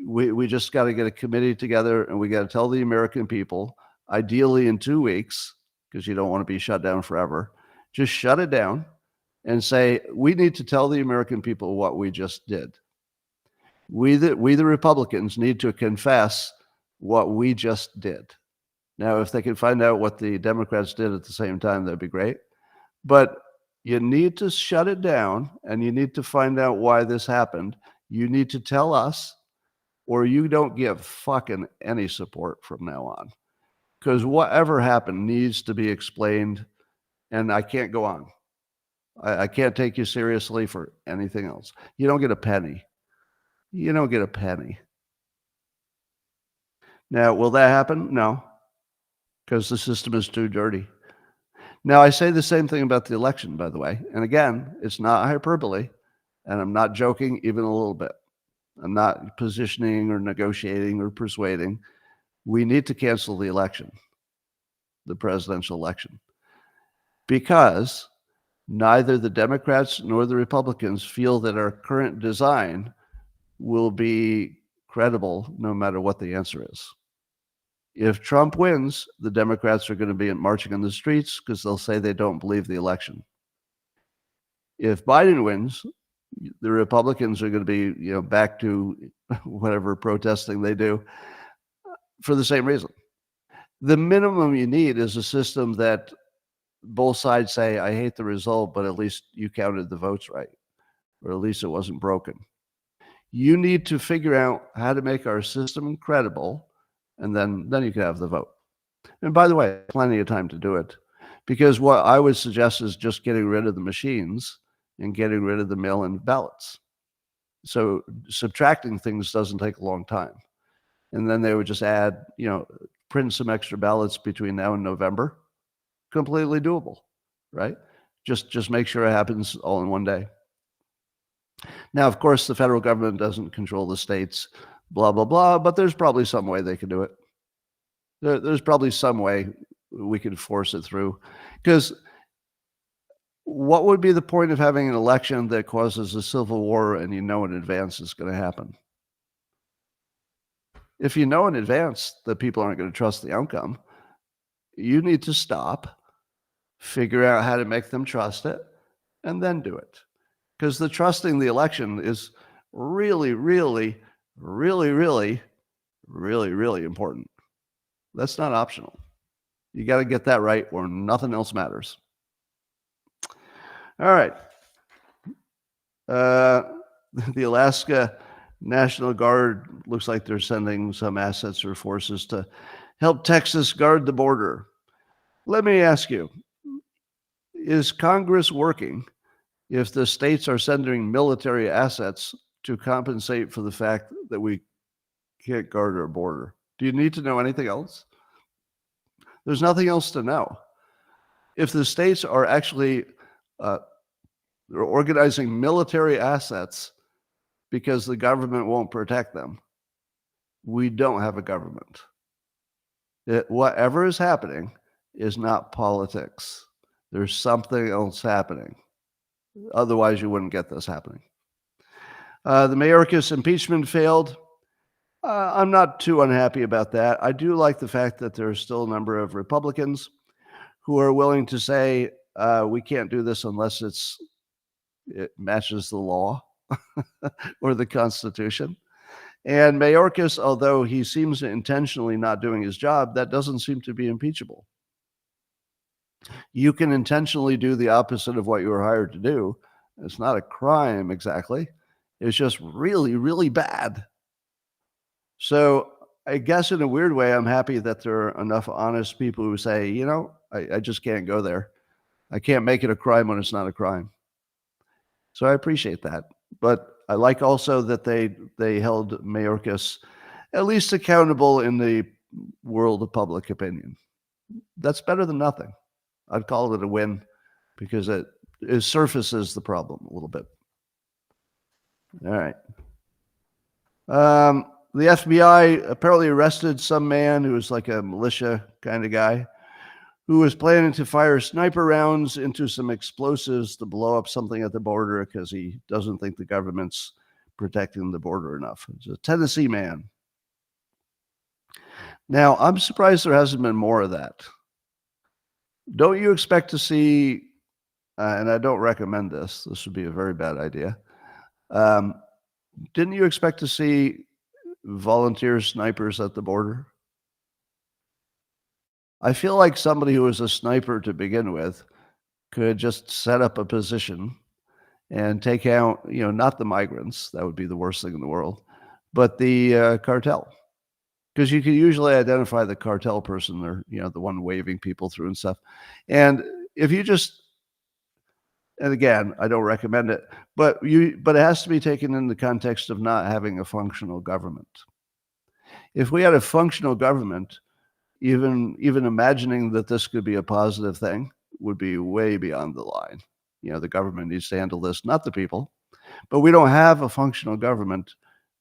We just got to get a committee together and we got to tell the American people, ideally in 2 weeks, because you don't want to be shut down forever, just shut it down and say, we need to tell the American people what we just did. We the Republicans need to confess what we just did. Now, if they can find out what the Democrats did at the same time, that'd be great. But you need to shut it down and you need to find out why this happened. You need to tell us, or you don't give fucking any support from now on. Because whatever happened needs to be explained, and I can't go on. I can't take you seriously for anything else. You don't get a penny. You don't get a penny. Now, will that happen? No, because the system is too dirty. Now, I say the same thing about the election, by the way. And again, it's not hyperbole, and I'm not joking even a little bit. I'm not positioning or negotiating or persuading. We need to cancel the election, the presidential election, because neither the Democrats nor the Republicans feel that our current design will be credible no matter what the answer is. If Trump wins, the Democrats are going to be marching on the streets because they'll say they don't believe the election. If Biden wins, the Republicans are going to be, you know, back to whatever protesting they do for the same reason. The minimum you need is a system that both sides say, I hate the result, but at least you counted the votes right, or at least it wasn't broken. You need to figure out how to make our system credible, and then you can have the vote. And by the way, plenty of time to do it, because what I would suggest is just getting rid of the machines and getting rid of the mail-in ballots. So subtracting things doesn't take a long time. And then they would just add, print some extra ballots between now and November. Completely doable, right? Just make sure it happens all in one day. Now, of course, the federal government doesn't control the states, blah, blah, blah, but there's probably some way they can do it. There's probably some way we can force it through. Because what would be the point of having an election that causes a civil war and you know in advance it's going to happen? If you know in advance that people aren't going to trust the outcome, you need to stop, figure out how to make them trust it, and then do it. Because the trusting the election is really, really, really, really, really, really important. That's not optional. You got to get that right or nothing else matters. All right. The Alaska National Guard looks like they're sending some assets or forces to help Texas guard the border. Let me ask you, is Congress working if the states are sending military assets to compensate for the fact that we can't guard our border? Do you need to know anything else? There's nothing else to know. If the states are actually they're organizing military assets because the government won't protect them, we don't have a government. Whatever is happening is not politics. There's something else happening. Otherwise, you wouldn't get this happening. The Mayorkas impeachment failed. I'm not too unhappy about that. I do like the fact that there are still a number of Republicans who are willing to say, we can't do this unless it matches the law or the Constitution. And Mayorkas, although he seems intentionally not doing his job, that doesn't seem to be impeachable. You can intentionally do the opposite of what you were hired to do. It's not a crime exactly. It's just really, really bad. So I guess in a weird way, I'm happy that there are enough honest people who say, I just can't go there. I can't make it a crime when it's not a crime. So I appreciate that. But I like also that they held Mayorkas at least accountable in the world of public opinion. That's better than nothing. I'd call it a win because it surfaces the problem a little bit. All right. The FBI apparently arrested some man who was like a militia kind of guy who was planning to fire sniper rounds into some explosives to blow up something at the border because he doesn't think the government's protecting the border enough. It's a Tennessee man. Now, I'm surprised there hasn't been more of that. Don't you expect to see, and I don't recommend this, this would be a very bad idea. Didn't you expect to see volunteer snipers at the border? I feel like somebody who was a sniper to begin with could just set up a position and take out, not the migrants, that would be the worst thing in the world, but the cartel. Because you can usually identify the cartel person or, the one waving people through and stuff. And if you just, and again, I don't recommend it, but it has to be taken in the context of not having a functional government. If we had a functional government, even imagining that this could be a positive thing would be way beyond the line. The government needs to handle this, not the people. But we don't have a functional government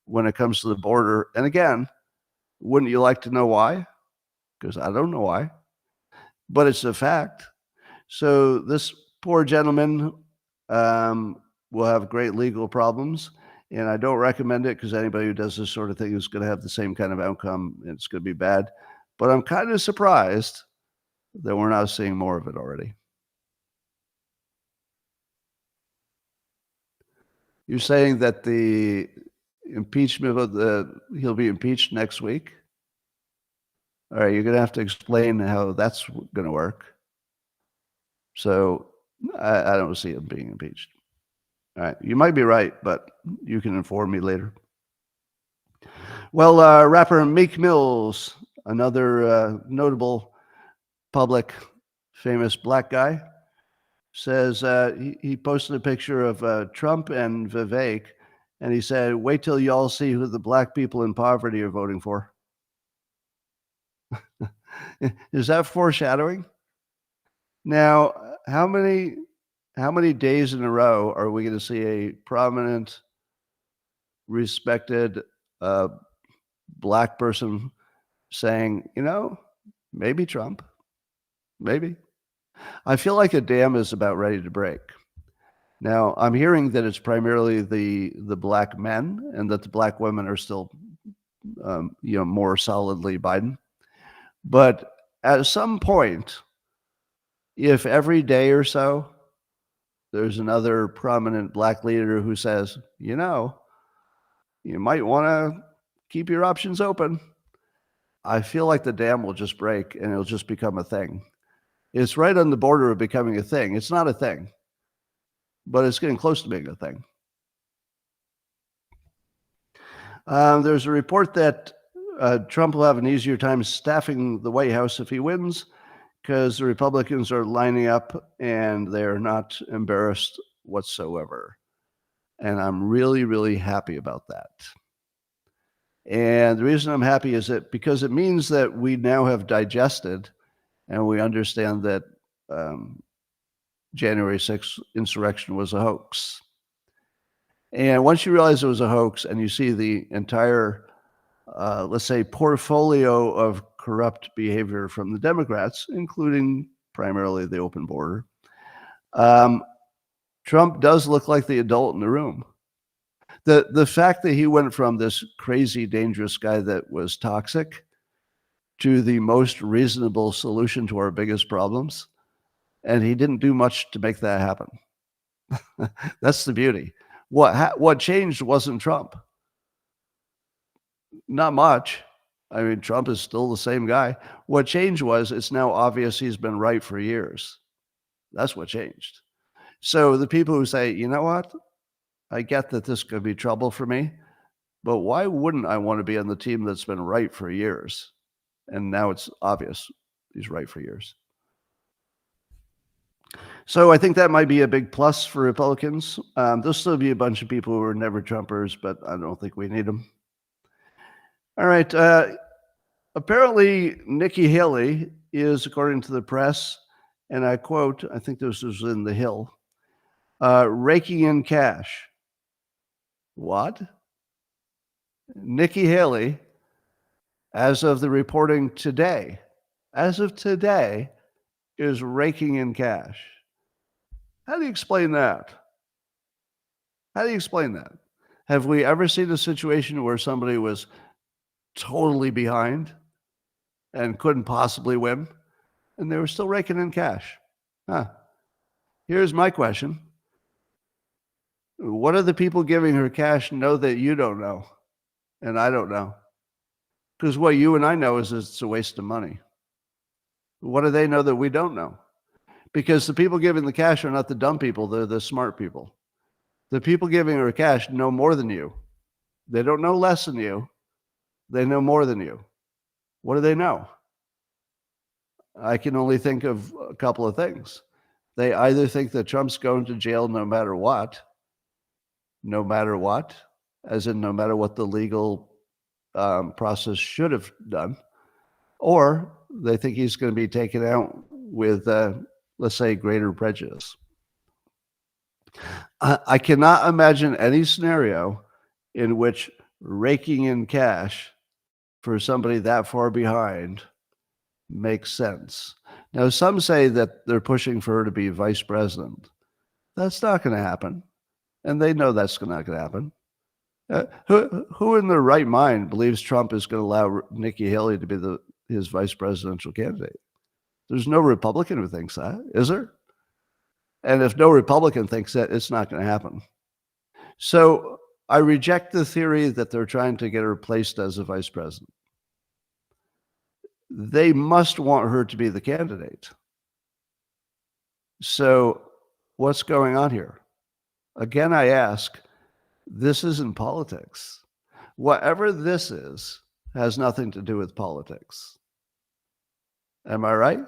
when it comes to the border. And again, wouldn't you like to know why? Because I don't know why. But it's a fact. So this poor gentleman will have great legal problems. And I don't recommend it because anybody who does this sort of thing is going to have the same kind of outcome. And it's going to be bad. But I'm kind of surprised that we're not seeing more of it already. You're saying that the impeachment he'll be impeached next week? All right, you're going to have to explain how that's going to work. So I don't see him being impeached. All right, you might be right, but you can inform me later. Well, rapper Meek Mills, another notable public famous black guy, says he posted a picture of Trump and Vivek And he said, wait till y'all see who the black people in poverty are voting for. Is that foreshadowing? Now, how many days in a row are we going to see a prominent, respected black person saying, maybe Trump, maybe? I feel like a dam is about ready to break. Now, I'm hearing that it's primarily the black men and that the black women are still, more solidly Biden. But at some point, if every day or so there's another prominent black leader who says, you might want to keep your options open, I feel like the dam will just break and it'll just become a thing. It's right on the border of becoming a thing. It's not a thing, but it's getting close to being a thing. There's a report that Trump will have an easier time staffing the White House if he wins because the Republicans are lining up and they're not embarrassed whatsoever. And I'm really, really happy about that. And the reason I'm happy is that because it means that we now have digested and we understand that January 6th insurrection was a hoax. And once you realize it was a hoax and you see the entire, let's say, portfolio of corrupt behavior from the Democrats, including primarily the open border, Trump does look like the adult in the room. The fact that he went from this crazy, dangerous guy that was toxic to the most reasonable solution to our biggest problems, and he didn't do much to make that happen. That's the beauty. What changed wasn't Trump. Not much. I mean, Trump is still the same guy. What changed was it's now obvious he's been right for years. That's what changed. So the people who say, you know what, I get that this could be trouble for me, but why wouldn't I want to be on the team that's been right for years? And now it's obvious he's right for years. So I think that might be a big plus for Republicans. There'll still be a bunch of people who are never Trumpers, but I don't think we need them. All right. Apparently, Nikki Haley is, according to the press, and I quote, I think this was in The Hill, raking in cash. What? Nikki Haley, as of the reporting today, is raking in cash. How do you explain that? Have we ever seen a situation where somebody was totally behind and couldn't possibly win, and they were still raking in cash? Here's my question. What do the people giving her cash know that you don't know and I don't know? Because what you and I know is it's a waste of money. What do they know that we don't know? Because the people giving the cash are not the dumb people, they're the smart people. The people giving her cash know more than you. They don't know less than you. They know more than you. What do they know? I can only think of a couple of things. They either think that Trump's going to jail no matter what, as in no matter what the legal process should have done, or they think he's going to be taken out with, let's say, greater prejudice. I cannot imagine any scenario in which raking in cash for somebody that far behind makes sense. Now, some say that they're pushing for her to be vice president. That's not going to happen. And they know that's not going to happen. Who in their right mind believes Trump is going to allow Nikki Haley to be his vice presidential candidate? There's no Republican who thinks that, is there? And if no Republican thinks that, it's not going to happen. So I reject the theory that they're trying to get her placed as a vice president. They must want her to be the candidate. So what's going on here? Again, I ask, this isn't politics. Whatever this is has nothing to do with politics. Am I right?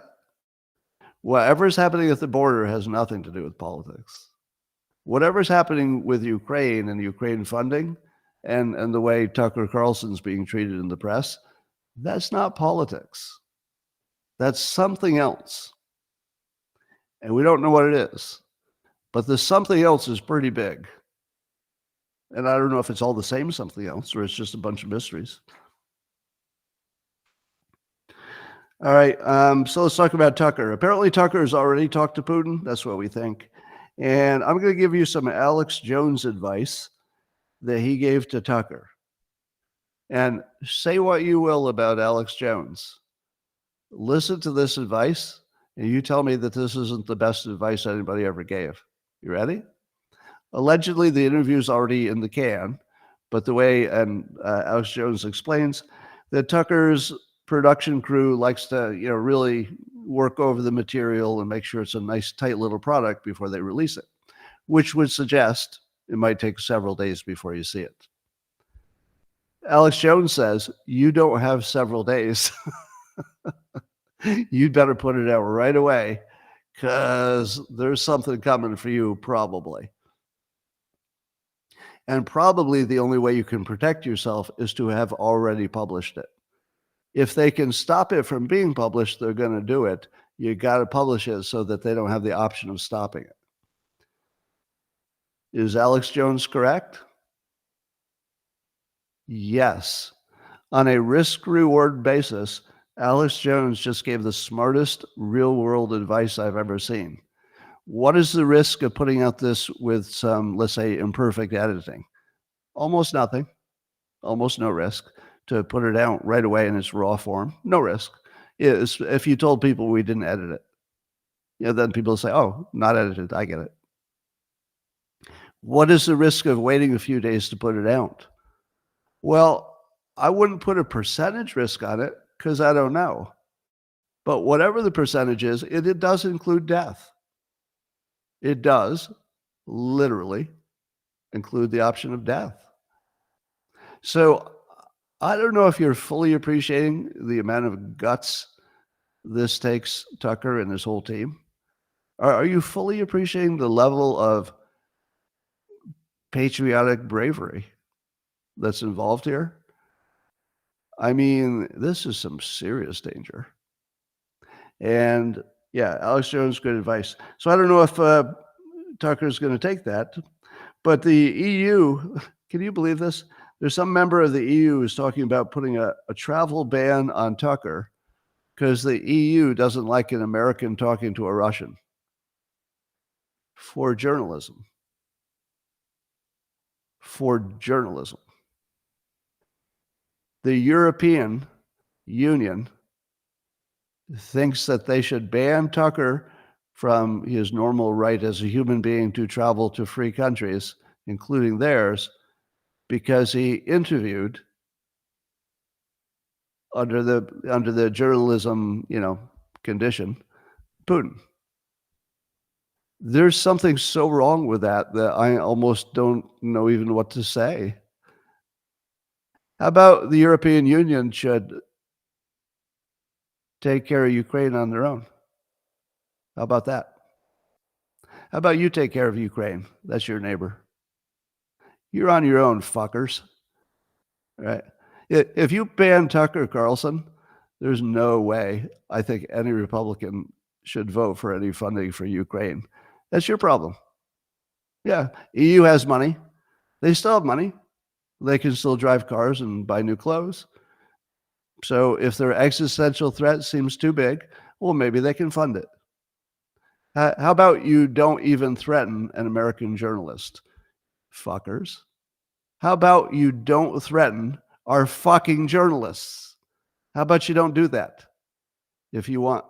Whatever's happening at the border has nothing to do with politics. Whatever's happening with Ukraine and Ukraine funding and the way Tucker Carlson's being treated in the press, that's not politics. That's something else. And we don't know what it is. But the something else is pretty big. And I don't know if it's all the same something else or it's just a bunch of mysteries. All right, so let's talk about Tucker. Apparently Tucker has already talked to Putin. That's what we think. And I'm going to give you some Alex Jones advice that he gave to Tucker. And say what you will about Alex Jones. Listen to this advice, and you tell me that this isn't the best advice anybody ever gave. You ready? Allegedly, the interview's already in the can, but the way, and Alex Jones explains, that Tucker's production crew likes to, really work over the material and make sure it's a nice, tight little product before they release it, which would suggest it might take several days before you see it. Alex Jones says, you don't have several days. You'd better put it out right away because there's something coming for you probably. And probably the only way you can protect yourself is to have already published it. If they can stop it from being published, they're going to do it. You got to publish it so that they don't have the option of stopping it. Is Alex Jones correct? Yes. On a risk-reward basis, Alex Jones just gave the smartest real-world advice I've ever seen. What is the risk of putting out this with some, let's say, imperfect editing? Almost nothing. Almost no risk. To put it out right away in its raw form, no risk. If you told people we didn't edit it, then people say, oh, not edited, I get it. What is the risk of waiting a few days to put it out? Well, I wouldn't put a percentage risk on it because I don't know. But whatever the percentage is, it does include death. It does literally include the option of death. So I don't know if you're fully appreciating the amount of guts this takes Tucker and his whole team. Are you fully appreciating the level of patriotic bravery that's involved here? I mean, this is some serious danger. And yeah, Alex Jones, good advice. So I don't know if Tucker's going to take that, but the EU, can you believe this? There's some member of the EU who's talking about putting a travel ban on Tucker because the EU doesn't like an American talking to a Russian for journalism. For journalism. The European Union thinks that they should ban Tucker from his normal right as a human being to travel to free countries, including theirs, because he interviewed under the journalism, condition, Putin. There's something so wrong with that I almost don't know even what to say. How about the European Union should take care of Ukraine on their own? How about that? How about you take care of Ukraine? That's your neighbor. You're on your own, fuckers. Right? If you ban Tucker Carlson, there's no way I think any Republican should vote for any funding for Ukraine. That's your problem. Yeah, EU has money. They still have money. They can still drive cars and buy new clothes. So if their existential threat seems too big, well, maybe they can fund it. How about you don't even threaten an American journalist? Fuckers. How about you don't threaten our fucking journalists? How about you don't do that if you want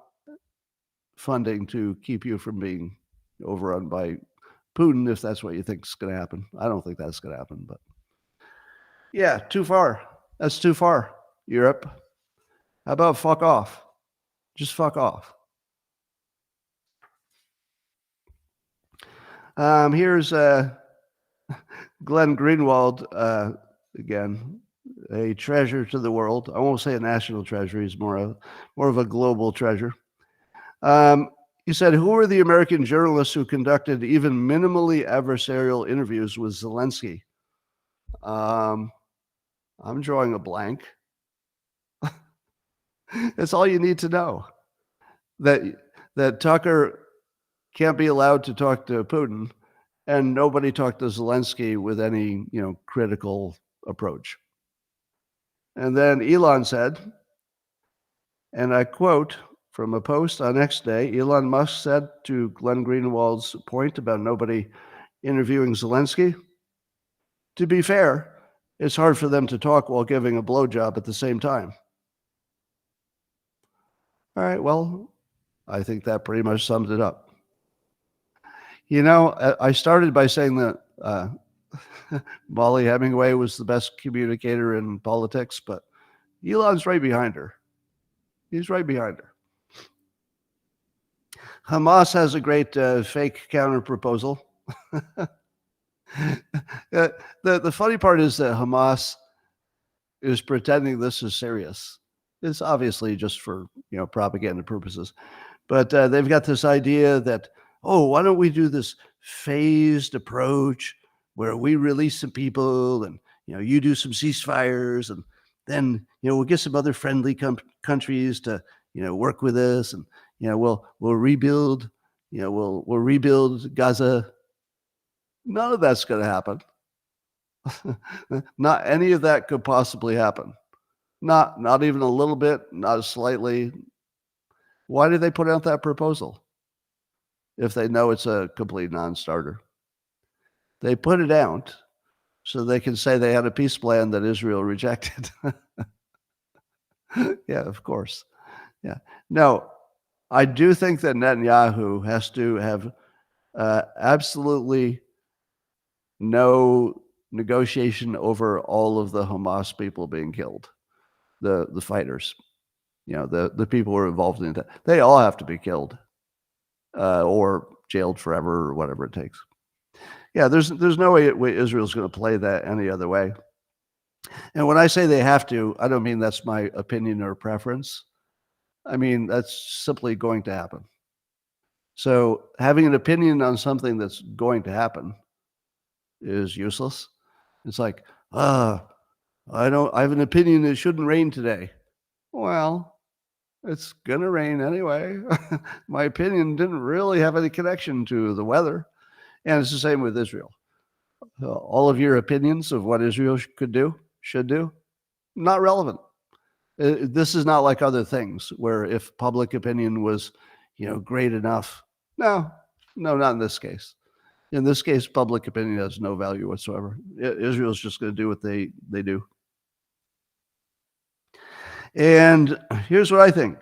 funding to keep you from being overrun by Putin, if that's what you think is going to happen? I don't think that's going to happen, but yeah, too far. That's too far, Europe. How about fuck off? Just fuck off. Here's Glenn Greenwald again, a treasure to the world. I won't say a national treasure. He's more of a global treasure. He said, who were the American journalists who conducted even minimally adversarial interviews with Zelensky? I'm drawing a blank. That's all you need to know. That Tucker can't be allowed to talk to Putin, and nobody talked to Zelensky with any, critical approach. And then Elon said, and I quote from a post on X Day, Elon Musk said to Glenn Greenwald's point about nobody interviewing Zelensky, to be fair, it's hard for them to talk while giving a blowjob at the same time. All right, well, I think that pretty much sums it up. I started by saying that Molly Hemingway was the best communicator in politics, but Elon's right behind her. He's right behind her. Hamas has a great fake counter proposal. The funny part is that Hamas is pretending this is serious. It's obviously just for propaganda purposes, but they've got this idea that, why don't we do this phased approach where we release some people and you do some ceasefires, and then we'll get some other friendly countries to work with us, and we'll rebuild we'll rebuild Gaza. None of that's going to happen. Not any of that could possibly happen. Not even a little bit, not slightly. Why did they put out that proposal if they know it's a complete non-starter? They put it out so they can say they had a peace plan that Israel rejected. Yeah, of course. Yeah. No, I do think that Netanyahu has to have absolutely no negotiation over all of the Hamas people being killed. The fighters, the people who are involved in that, they all have to be killed or jailed forever or whatever it takes. Yeah, there's no way Israel's going to play that any other way. And when I say they have to, I don't mean that's my opinion or preference. I mean, that's simply going to happen. So having an opinion on something that's going to happen is useless. It's like, I have an opinion it shouldn't rain today. Well, it's gonna rain anyway. My opinion didn't really have any connection to the weather. And it's the same with Israel. All of your opinions of what Israel should do, not relevant. This is not like other things where if public opinion was, great enough. No, not in this case. In this case, public opinion has no value whatsoever. Israel's just going to do what they do. And here's what I think.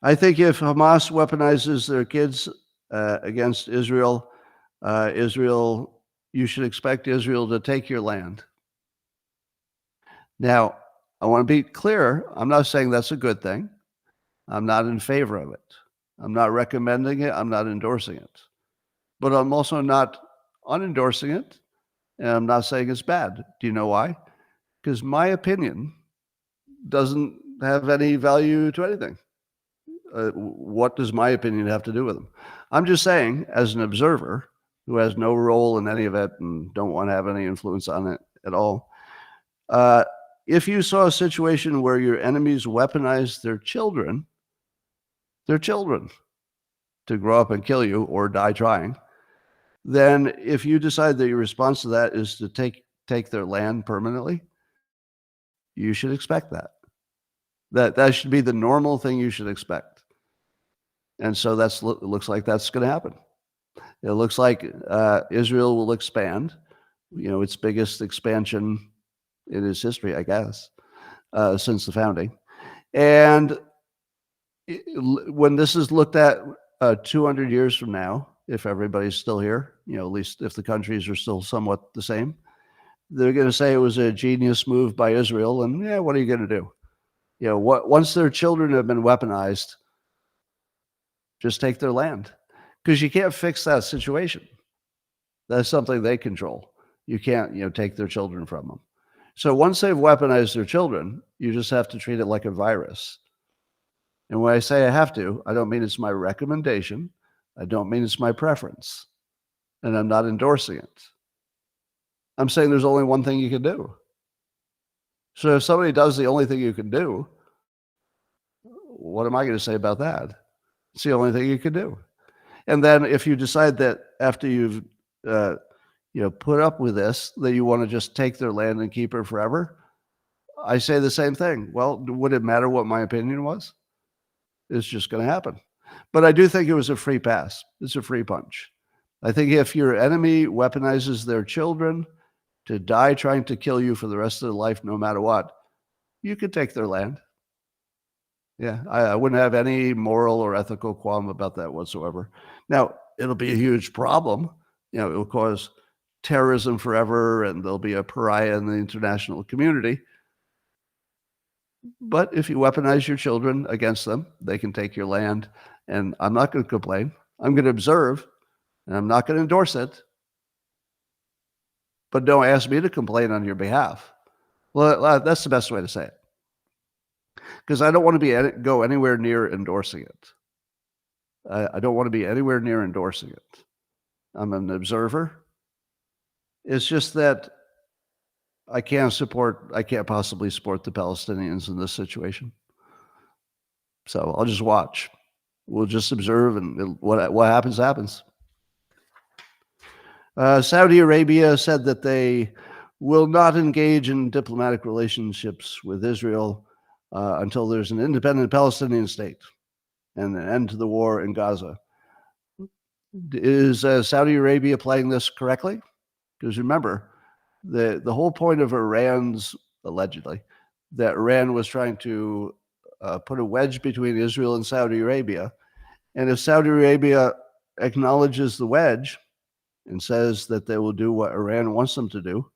I think if Hamas weaponizes their kids against Israel, you should expect Israel to take your land. Now, I want to be clear. I'm not saying that's a good thing. I'm not in favor of it. I'm not recommending it. I'm not endorsing it. But I'm also not unendorsing it. And I'm not saying it's bad. Do you know why? Because my opinion doesn't have any value to anything. What does my opinion have to do with them? I'm just saying, as an observer who has no role in any of it and don't want to have any influence on it at all, if you saw a situation where your enemies weaponize their children to grow up and kill you or die trying, then if you decide that your response to that is to take their land permanently, you should expect that. That should be the normal thing you should expect. And so it looks like that's going to happen. It looks like Israel will expand, its biggest expansion in its history, I guess, since the founding. And when this is looked at 200 years from now, if everybody's still here, at least if the countries are still somewhat the same, they're going to say it was a genius move by Israel. And what are you going to do? Once their children have been weaponized, just take their land, because you can't fix that situation. That's something they control. You can't, take their children from them. So once they've weaponized their children, you just have to treat it like a virus. And when I say I have to, I don't mean it's my recommendation. I don't mean it's my preference. And I'm not endorsing it. I'm saying there's only one thing you can do. So if somebody does the only thing you can do, what am I going to say about that? It's the only thing you can do. And then if you decide that after you've put up with this, that you want to just take their land and keep it forever, I say the same thing. Well, would it matter what my opinion was? It's just going to happen. But I do think it was a free pass. It's a free punch. I think if your enemy weaponizes their children to die trying to kill you for the rest of their life, no matter what, you could take their land. Yeah, I wouldn't have any moral or ethical qualm about that whatsoever. Now, it'll be a huge problem. It will cause terrorism forever, and there'll be a pariah in the international community. But if you weaponize your children against them, they can take your land, and I'm not going to complain. I'm going to observe, and I'm not going to endorse it. But don't ask me to complain on your behalf. Well, that's the best way to say it. Because I don't want to go anywhere near endorsing it. I don't want to be anywhere near endorsing it. I'm an observer. It's just that I can't possibly support the Palestinians in this situation. So I'll just watch. We'll just observe, and what happens, happens. Saudi Arabia said that they will not engage in diplomatic relationships with Israel until there's an independent Palestinian state and an end to the war in Gaza. Is Saudi Arabia playing this correctly? Because remember, the whole point of Iran's, allegedly, that Iran was trying to put a wedge between Israel and Saudi Arabia. And if Saudi Arabia acknowledges the wedge and says that they will do what Iran wants them to do,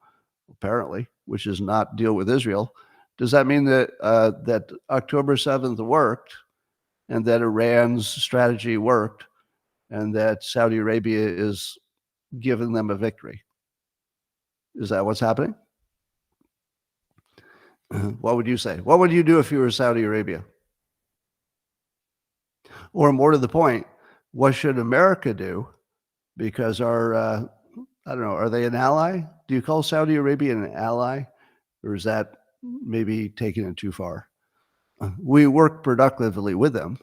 apparently, which is not deal with Israel, does that mean that that October 7th worked, and that Iran's strategy worked, and that Saudi Arabia is giving them a victory? Is that what's happening? What would you say? What would you do if you were Saudi Arabia? Or more to the point, what should America do? Because I don't know, are they an ally? Do you call Saudi Arabia an ally? Or is that maybe taking it too far? We work productively with them.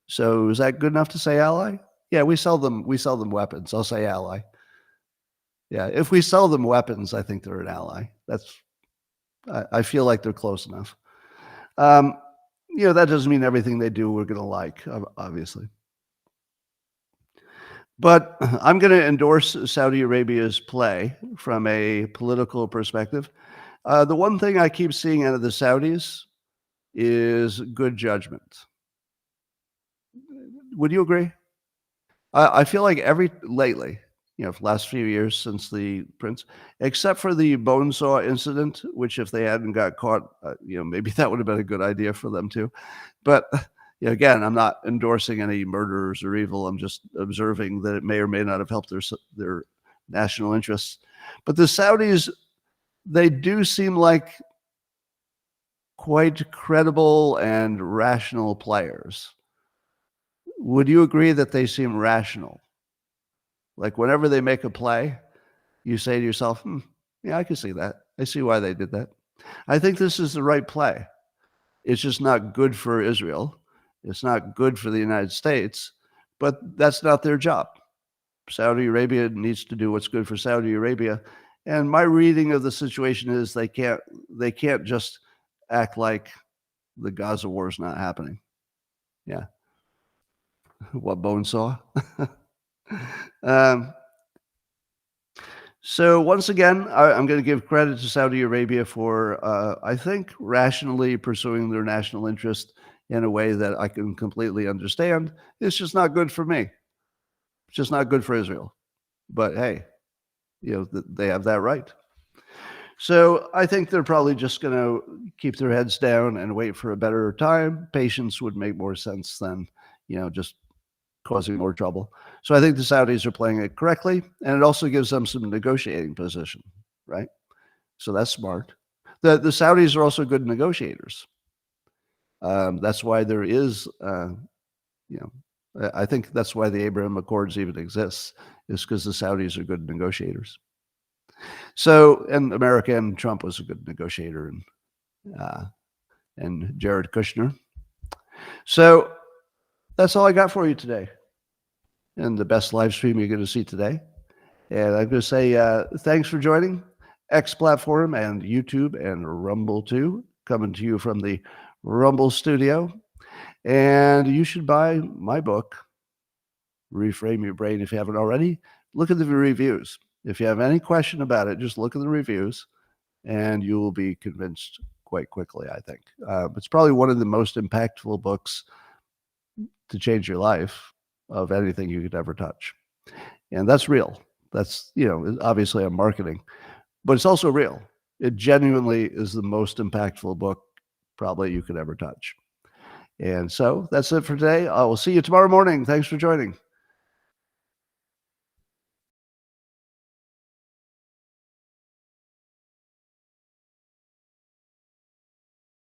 So is that good enough to say ally? Yeah, we sell them weapons. I'll say ally. Yeah, if we sell them weapons, I think they're an ally. I feel like they're close enough. That doesn't mean everything they do we're going to like, obviously. But I'm going to endorse Saudi Arabia's play from a political perspective. The one thing I keep seeing out of the Saudis is good judgment. Would you agree? I feel like lately, for the last few years since the prince, except for the bone saw incident, which if they hadn't got caught, maybe that would have been a good idea for them too. But again, I'm not endorsing any murderers or evil. I'm just observing that it may or may not have helped their national interests. But the Saudis, they do seem like quite credible and rational players. Would you agree that they seem rational? Like whenever they make a play, you say to yourself, yeah, I can see that. I see why they did that. I think this is the right play. It's just not good for Israel. It's not good for the United States, but that's not their job. Saudi Arabia needs to do what's good for Saudi Arabia. And my reading of the situation is they can't just act like the Gaza war is not happening. Yeah. What bone saw? So once again, I'm going to give credit to Saudi Arabia for, I think, rationally pursuing their national interest in a way that I can completely understand. It's just not good for me. It's just not good for Israel. But hey, they have that right. So I think they're probably just going to keep their heads down and wait for a better time. Patience would make more sense than, just causing more trouble. So I think the Saudis are playing it correctly, and it also gives them some negotiating position, right? So that's smart. The Saudis are also good negotiators. That's why there is, I think that's why the Abraham Accords even exists, is because the Saudis are good negotiators. So, and America and Trump was a good negotiator, and Jared Kushner. So that's all I got for you today, and the best live stream you're going to see today. And I'm going to say thanks for joining X Platform and YouTube and Rumble too, coming to you from the Rumble studio. And you should buy my book, Reframe Your Brain, if you haven't already. Look at the reviews. If you have any question about it, just look at the reviews and you will be convinced quite quickly, I think. It's probably one of the most impactful books to change your life of anything you could ever touch. And that's real. That's, obviously I'm marketing, but it's also real. It genuinely is the most impactful book probably you could ever touch. And so that's it for today. I will see you tomorrow morning. Thanks for joining.